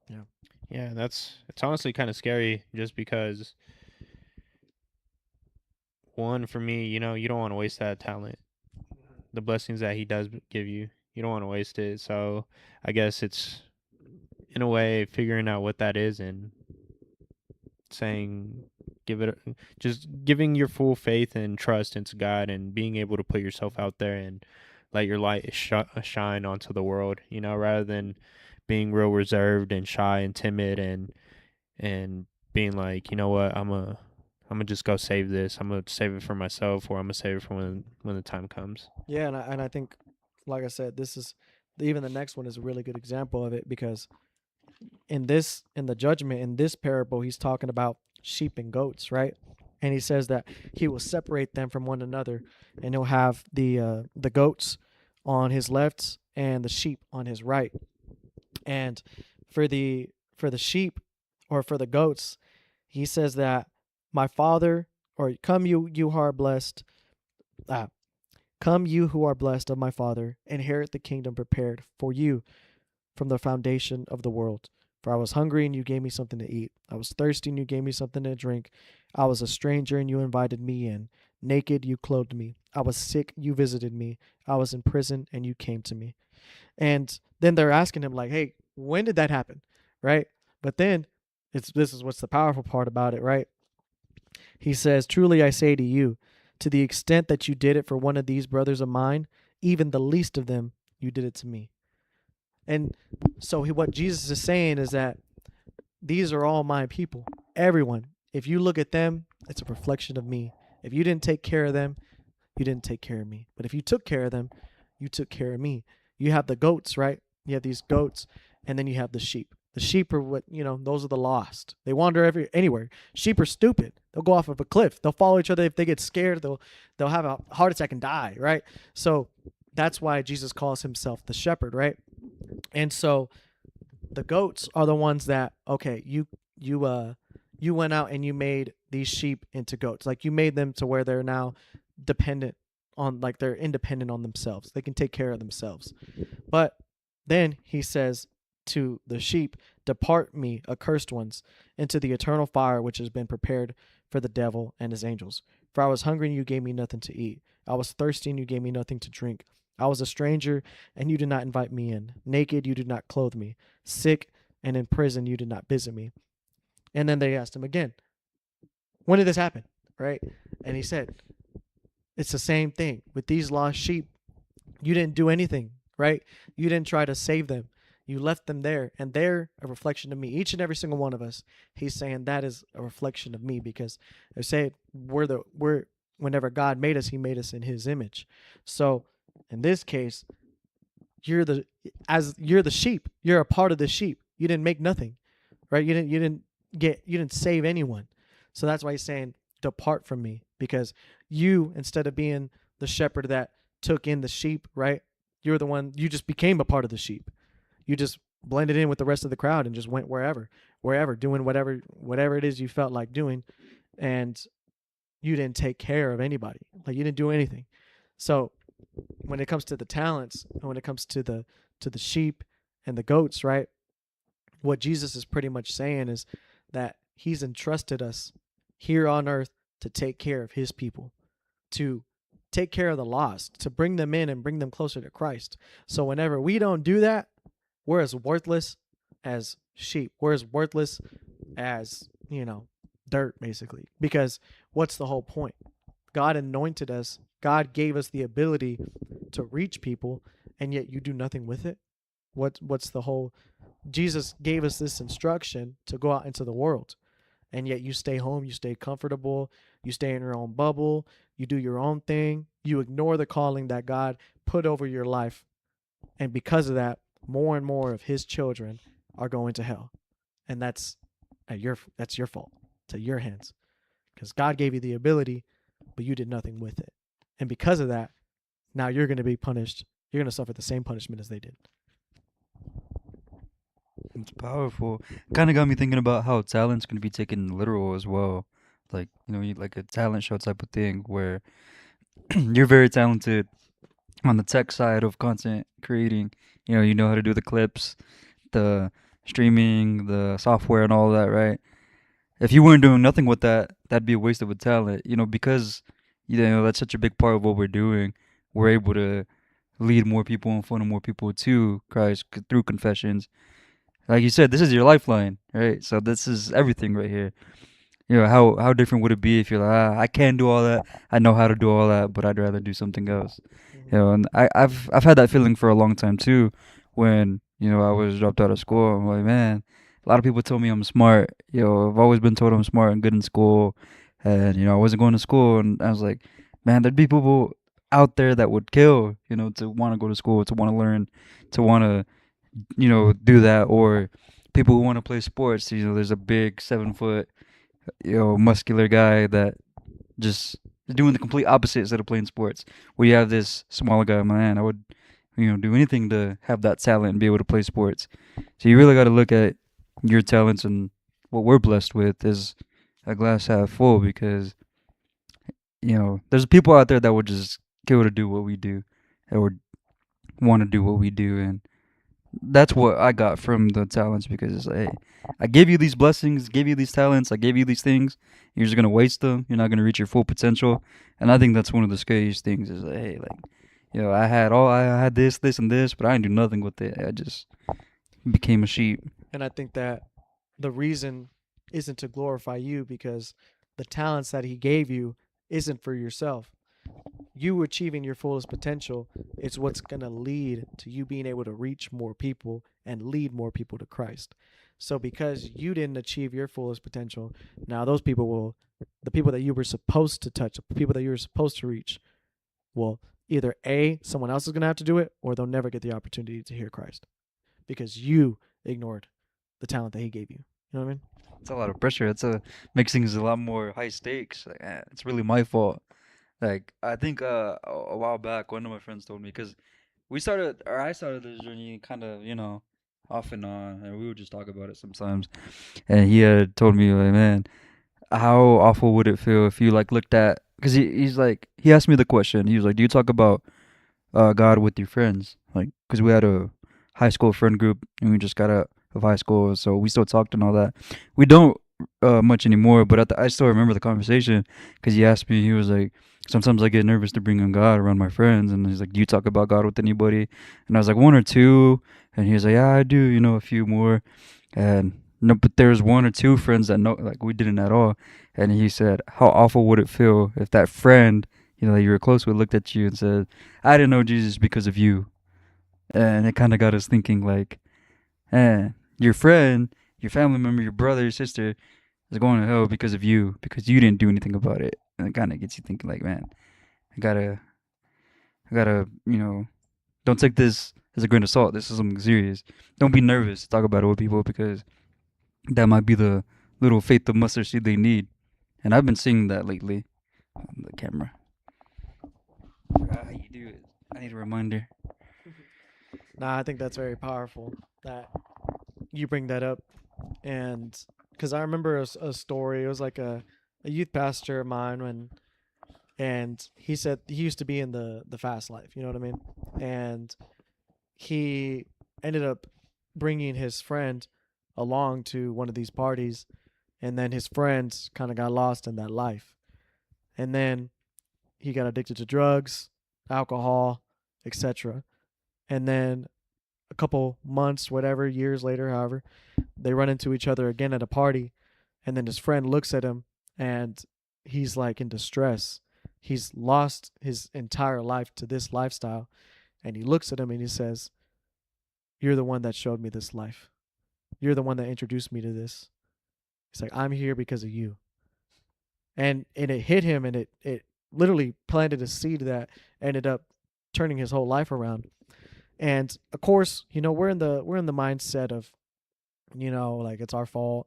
Yeah, it's honestly kind of scary, just because, one, for me, you know, you don't want to waste that talent. The blessings that he does give you, you don't want to waste it. So I guess it's, in a way, figuring out what that is and saying, just giving your full faith and trust into God, and being able to put yourself out there and let your light shine onto the world, you know, rather than being real reserved and shy and timid, and being like, you know what, I'm gonna just go save this. I'm gonna save it for myself, or I'm gonna save it for when the time comes. yeah, and I think, like I said, this is even the next one is a really good example of it, because in the judgment in this parable, he's talking about sheep and goats, right? And he says that he will separate them from one another, and he'll have the goats on his left and the sheep on his right. And for the sheep, or for the goats, he says that my father, or come you who are blessed, come you who are blessed of my father, inherit the kingdom prepared for you from the foundation of the world. For I was hungry, and you gave me something to eat. I was thirsty, and you gave me something to drink. I was a stranger, and you invited me in. Naked, you clothed me. I was sick, you visited me. I was in prison, and you came to me. And then they're asking him, like, hey, when did that happen? Right? But then this is what's the powerful part about it, right? He says, truly I say to you, to the extent that you did it for one of these brothers of mine, even the least of them, you did it to me. And so what Jesus is saying is that these are all my people. Everyone. If you look at them, it's a reflection of me. If you didn't take care of them, you didn't take care of me. But if you took care of them, you took care of me. You have the goats, right? You have these goats, and then you have the sheep. The sheep are what, those are the lost. They wander anywhere. Sheep are stupid. They'll go off of a cliff. They'll follow each other. If they get scared, they'll have a heart attack and die, right? So that's why Jesus calls himself the shepherd, right? And so the goats are the ones that, okay, you went out and you made these sheep into goats. Like, you made them to where they're now dependent on, like, they're independent on themselves. They can take care of themselves. But then he says to the sheep, depart me, accursed ones, into the eternal fire which has been prepared for the devil and his angels. For I was hungry, and you gave me nothing to eat. I was thirsty, and you gave me nothing to drink. I was a stranger, and you did not invite me in. Naked, you did not clothe me. Sick and in prison, you did not visit me. And then they asked him again, when did this happen? Right? And he said, it's the same thing with these lost sheep. You didn't do anything, right? You didn't try to save them. You left them there, and they're a reflection of me. Each and every single one of us, he's saying that is a reflection of me, because they say whenever God made us, he made us in his image. So in this case, you're the sheep. You're a part of the sheep. You didn't make nothing, right? You didn't save anyone. So that's why he's saying, depart from me, because you, instead of being the shepherd that took in the sheep, right? You just became a part of the sheep. You just blended in with the rest of the crowd and just went wherever, doing whatever it is you felt like doing, and you didn't take care of anybody. Like, you didn't do anything. So when it comes to the talents, and when it comes to the sheep and the goats, right? What Jesus is pretty much saying is that he's entrusted us here on earth to take care of his people, to take care of the lost, to bring them in and bring them closer to Christ. So whenever we don't do that, we're as worthless as sheep. We're as worthless as, dirt, basically. Because what's the whole point? God anointed us. God gave us the ability to reach people, and yet you do nothing with it. What's the whole? Jesus gave us this instruction to go out into the world, and yet you stay home, you stay comfortable, you stay in your own bubble, you do your own thing, you ignore the calling that God put over your life. And because of that, more and more of his children are going to hell, and that's your fault. It's at your hands, because God gave you the ability, but you did nothing with it, and because of that, now you're going to be punished. You're going to suffer the same punishment as they did. It's powerful. Kind of got me thinking about how talent's gonna be taken literal as well. Like, like a talent show type of thing where you're very talented on the tech side of content creating. You know how to do the clips, the streaming, the software, and all that, right? If you weren't doing nothing with that, that'd be a waste of a talent. Because that's such a big part of what we're doing. We're able to lead more people in front of more people to Christ through confessions. Like you said, this is your lifeline, right? So this is everything right here. How different would it be if you're like, I can't do all that. I know how to do all that, but I'd rather do something else. And I've had that feeling for a long time too. When I was dropped out of school, I'm like, man, a lot of people tell me I'm smart. I've always been told I'm smart and good in school, and I wasn't going to school, and I was like, man, there'd be people out there that would kill, to want to go to school, to want to learn, to want to do that, or people who want to play sports. There's a big 7 foot, muscular guy that just is doing the complete opposite instead of playing sports. Where you have this smaller guy, man, I would, do anything to have that talent and be able to play sports. So you really got to look at your talents, and what we're blessed with is a glass half full, because there's people out there that would just kill to do what we do, or want to do what we do, and that's what I got from the talents, because it's like, hey, I gave you these blessings, gave you these talents, I gave you these things. You're just gonna waste them. You're not gonna reach your full potential. And I think that's one of the scariest things. Is like, hey, like, I had this, and this, but I didn't do nothing with it. I just became a sheep. And I think that the reason isn't to glorify you, because the talents that he gave you isn't for yourself. You achieving your fullest potential is what's going to lead to you being able to reach more people and lead more people to Christ. So because you didn't achieve your fullest potential, now those people will, the people that you were supposed to touch, the people that you were supposed to reach, will either A, someone else is going to have to do it, or they'll never get the opportunity to hear Christ because you ignored the talent that he gave you. You know what I mean? It's a lot of pressure. Makes things a lot more high stakes. Like, it's really my fault. Like, I think a while back, one of my friends told me, because I started this journey kind of, off and on, and we would just talk about it sometimes. And he had told me, like, man, how awful would it feel if you like looked at, because he's like, he asked me the question. He was like, do you talk about God with your friends? Like, because we had a high school friend group, and we just got out of high school, so we still talked and all that. We don't much anymore, but I still remember the conversation, because he asked me, he was like, sometimes I get nervous to bring on God around my friends, and he's like, do you talk about God with anybody? And I was like, one or two, and he was like, yeah, I do, a few more. And no, but there's one or two friends that know, like, we didn't at all. And he said, how awful would it feel if that friend, that you were close with, looked at you and said, I didn't know Jesus because of you. And it kind of got us thinking, like, your friend, your family member, your brother, your sister is going to hell because of you, because you didn't do anything about it. And it kind of gets you thinking, like, man, I gotta, don't take this as a grain of salt. This is something serious. Don't be nervous to talk about it with people, because that might be the little faith of mustard seed they need. And I've been seeing that lately on the camera. I forgot how you do it. I need a reminder. Nah, I think that's very powerful that you bring that up. And because I remember a story, it was like a youth pastor of mine and he said he used to be in the fast life, you know what I mean? And he ended up bringing his friend along to one of these parties, and then his friends kind of got lost in that life. And then he got addicted to drugs, alcohol, etc. And then a couple months, whatever, years later, however, they run into each other again at a party, and then his friend looks at him and he's like in distress. He's lost his entire life to this lifestyle, and he looks at him and he says, you're the one that showed me this life. You're the one that introduced me to this. He's like, I'm here because of you. And it hit him, and it literally planted a seed that ended up turning his whole life around. And of course, we're in the mindset of like it's our fault.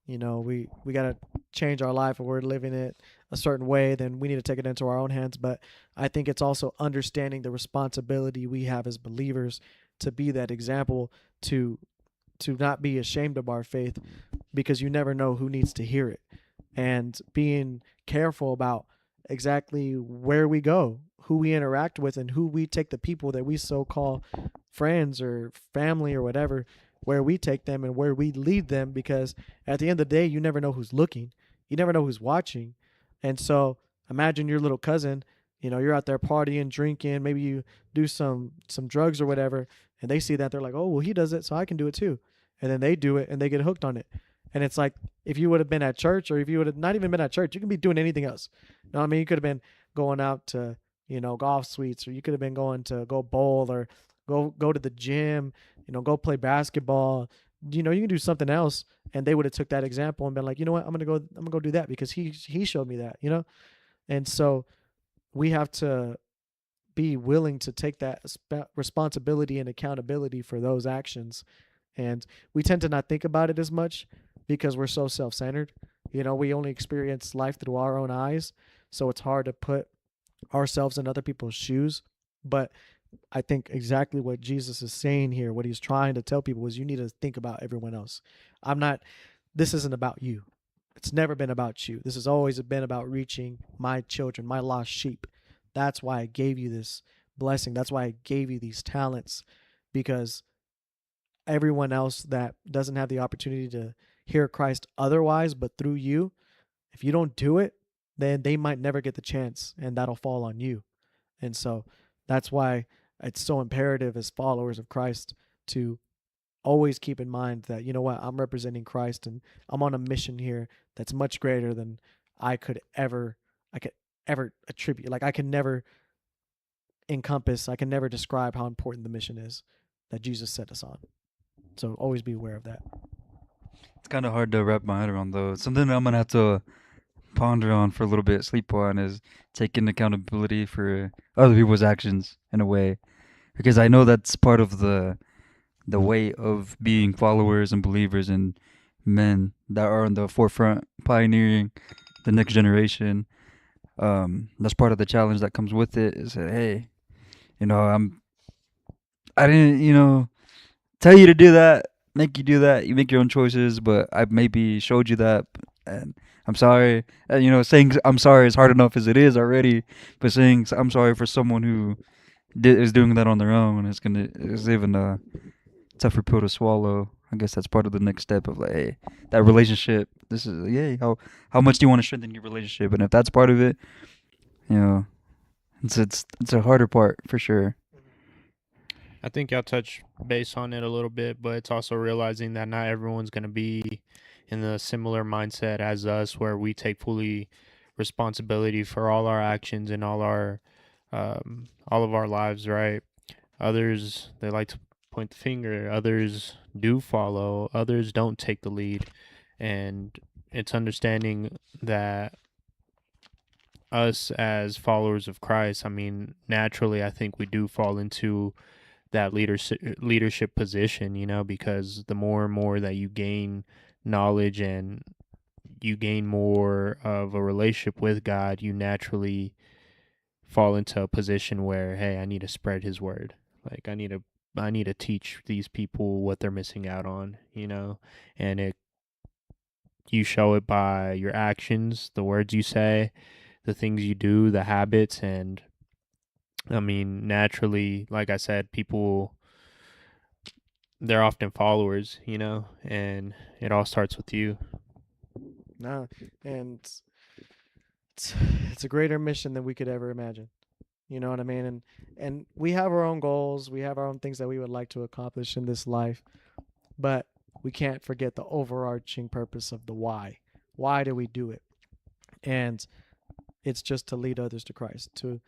We got to change our life, or we're living it a certain way, then we need to take it into our own hands. But I think it's also understanding the responsibility we have as believers to be that example, to not be ashamed of our faith, because you never know who needs to hear it, and being careful about exactly where we go, who we interact with, and who we take the people that we so call friends or family or whatever, where we take them and where we lead them, because at the end of the day, you never know who's looking, you never know who's watching. And so imagine your little cousin, you're out there partying, drinking, maybe you do some drugs or whatever, and they see that, they're like, oh, well, he does it, so I can do it too. And then they do it and they get hooked on it. And it's like, if you would have been at church, or if you would have not even been at church, you can be doing anything else. You know what I mean? You could have been going out to, golf suites, or you could have been going to go bowl, or go to the gym, go play basketball. You can do something else, and they would have took that example and been like, you know what, I'm gonna go do that because he showed me that. And so we have to be willing to take that responsibility and accountability for those actions. And we tend to not think about it as much because we're so self-centered. We only experience life through our own eyes, so it's hard to put ourselves in other people's shoes. But I think exactly what Jesus is saying here, what he's trying to tell people, is you need to think about everyone else. This isn't about you. It's never been about you. This has always been about reaching my children, my lost sheep. That's why I gave you this blessing. That's why I gave you these talents, because everyone else that doesn't have the opportunity to hear Christ otherwise but through you, if you don't do it, then they might never get the chance, and that'll fall on you. And so that's why it's so imperative as followers of Christ to always keep in mind that, I'm representing Christ, and I'm on a mission here that's much greater than I could ever attribute. Like, I can never describe how important the mission is that Jesus set us on. So always be aware of that. It's kind of hard to wrap my head around, though. It's something I'm gonna have to ponder on for a little bit, sleep on, is taking accountability for other people's actions in a way, because I know that's part of the way of being followers and believers and men that are on the forefront, pioneering the next generation. That's part of the challenge that comes with it. Is that, hey, I didn't, tell you to do that, make you do that. You make your own choices, but I maybe showed you that, and I'm sorry. And, saying I'm sorry is hard enough as it is already, but saying I'm sorry for someone who is doing that on their own is even a tougher pill to swallow. I guess that's part of the next step of, like, hey, that relationship. This is, yeah, how much do you want to strengthen your relationship? And if that's part of it, it's a harder part for sure. I think y'all touch base on it a little bit, but it's also realizing that not everyone's going to be in the similar mindset as us, where we take fully responsibility for all our actions and all of our lives, right? Others, they like to point the finger. Others do follow. Others don't take the lead. And it's understanding that us as followers of Christ, I mean, naturally, I think we do fall into that leadership position, because the more and more that you gain knowledge and you gain more of a relationship with God, you naturally fall into a position where, hey, I need to spread his word. Like, I need to teach these people what they're missing out on, and you show it by your actions, the words you say, the things you do, the habits. And I mean, naturally, like I said, people, they're often followers, and it all starts with you. No, and it's a greater mission than we could ever imagine. You know what I mean? And we have our own goals, we have our own things that we would like to accomplish in this life, but we can't forget the overarching purpose of the why. Why do we do it? And it's just to lead others to Christ. To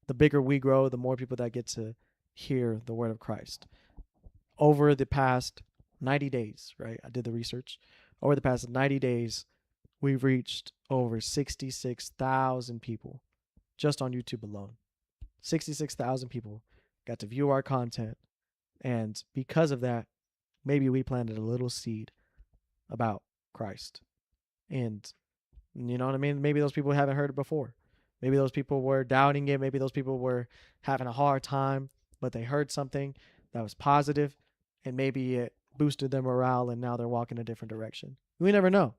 the bigger we grow, the more people that get to hear the word of Christ. Over the past 90 days, right? I did the research. Over the past 90 days, we've reached over 66,000 people just on YouTube alone. 66,000 people got to view our content. And because of that, maybe we planted a little seed about Christ. And you know what I mean? Maybe those people haven't heard it before. Maybe those people were doubting it. Maybe those people were having a hard time, but they heard something that was positive, and maybe it boosted their morale, and now they're walking a different direction. We never know.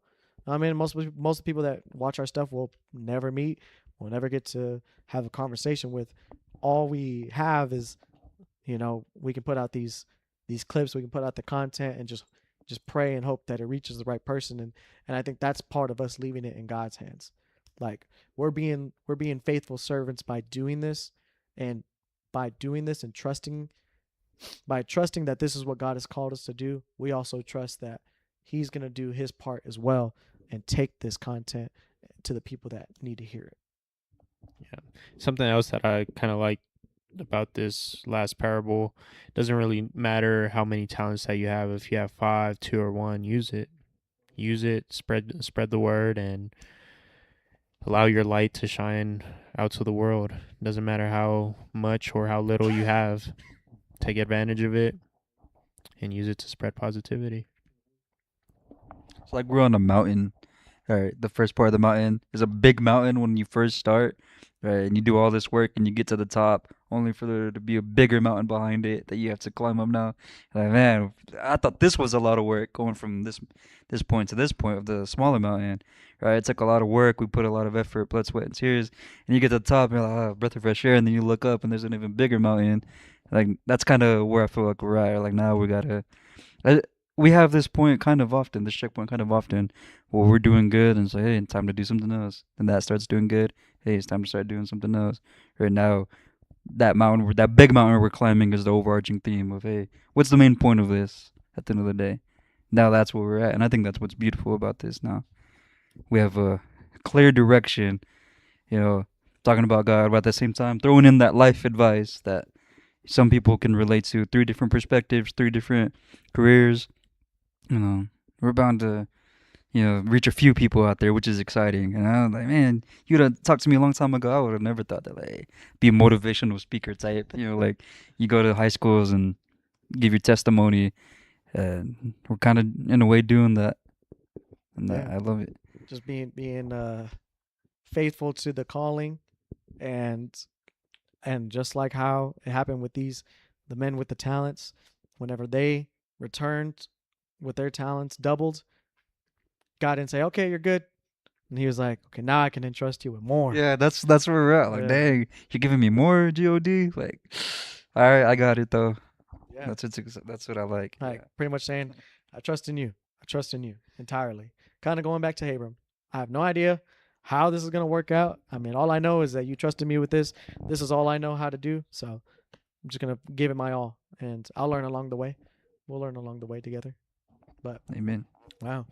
I mean, most of the people that watch our stuff will never meet. We'll never get to have a conversation with. All we have is, we can put out these clips, we can put out the content, and just pray and hope that it reaches the right person. And I think that's part of us leaving it in God's hands. Like we're being faithful servants by doing this, and trusting that this is what God has called us to do. We also trust that He's going to do His part as well and take this content to the people that need to hear it. Something else that I kind of like about this last parable, doesn't really matter how many talents that you have. If you have 5, 2, or 1, use it. Spread the word, and allow your light to shine out to the world. Doesn't matter how much or how little you have. Take advantage of it and use it to spread positivity. It's like we're on a mountain. All right, the first part of the mountain is a big mountain when you first start, right? And you do all this work and you get to the top, only for there to be a bigger mountain behind it that you have to climb up now. Like, man, I thought this was a lot of work going from this point to this point of the smaller mountain, right? It took a lot of work. We put a lot of effort, blood, sweat, and tears. And you get to the top, and you're like, oh, breath of fresh air. And then you look up, and there's an even bigger mountain. Like, that's kind of where I feel like we're at. Like, now we gotta. We have this point kind of often, this checkpoint kind of often, where we're doing good and say, hey, it's time to do something else. Then that starts doing good. Hey, it's time to start doing something else. Right now, that big mountain we're climbing is the overarching theme of, hey, what's the main point of this at the end of the day? Now that's where we're at. And I think that's what's beautiful about this now. We have a clear direction, talking about God, but at the same time, throwing in that life advice that some people can relate to, 3 different perspectives, 3 different careers. We're bound to, reach a few people out there, which is exciting. And I was like, man, you'd have talked to me a long time ago. I would have never thought that, like, be a motivational speaker type. Like you go to high schools and give your testimony. And we're kind of, in a way, doing that. And Yeah. I love it. Just being faithful to the calling, and just like how it happened with the men with the talents, whenever they returned with their talents doubled, God didn't say, okay, you're good. And He was like, okay, now I can entrust you with more. Yeah, that's where we're at. Like, Yeah. dang, you're giving me more God. Like, all right, I got it though. Yeah. That's what I like. Like pretty much saying, I trust in you. I trust in you entirely. Kind of going back to Abram. I have no idea how this is going to work out. I mean, all I know is that you trusted me with this. This is all I know how to do. So I'm just going to give it my all, and I'll learn along the way. We'll learn along the way together. But Amen. wow,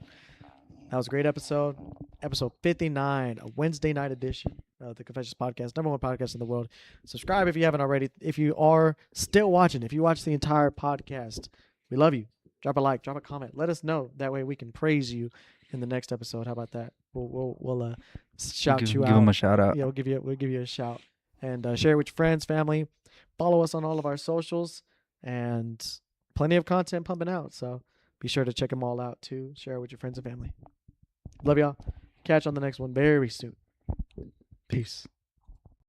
that was a great episode. Episode 59, a Wednesday night edition of the Confessions Podcast, #1 podcast in the world. Subscribe if you haven't already. If you are still watching, if you watch the entire podcast, we love you. Drop a like, drop a comment. Let us know. That way we can praise you in the next episode. How about that? We'll shout you out. Give them a shout out. Yeah, we'll give you a shout, and share it with your friends, family. Follow us on all of our socials, and plenty of content pumping out. So be sure to check them all out too. Share it with your friends and family. Love y'all. Catch you on the next one very soon. Peace.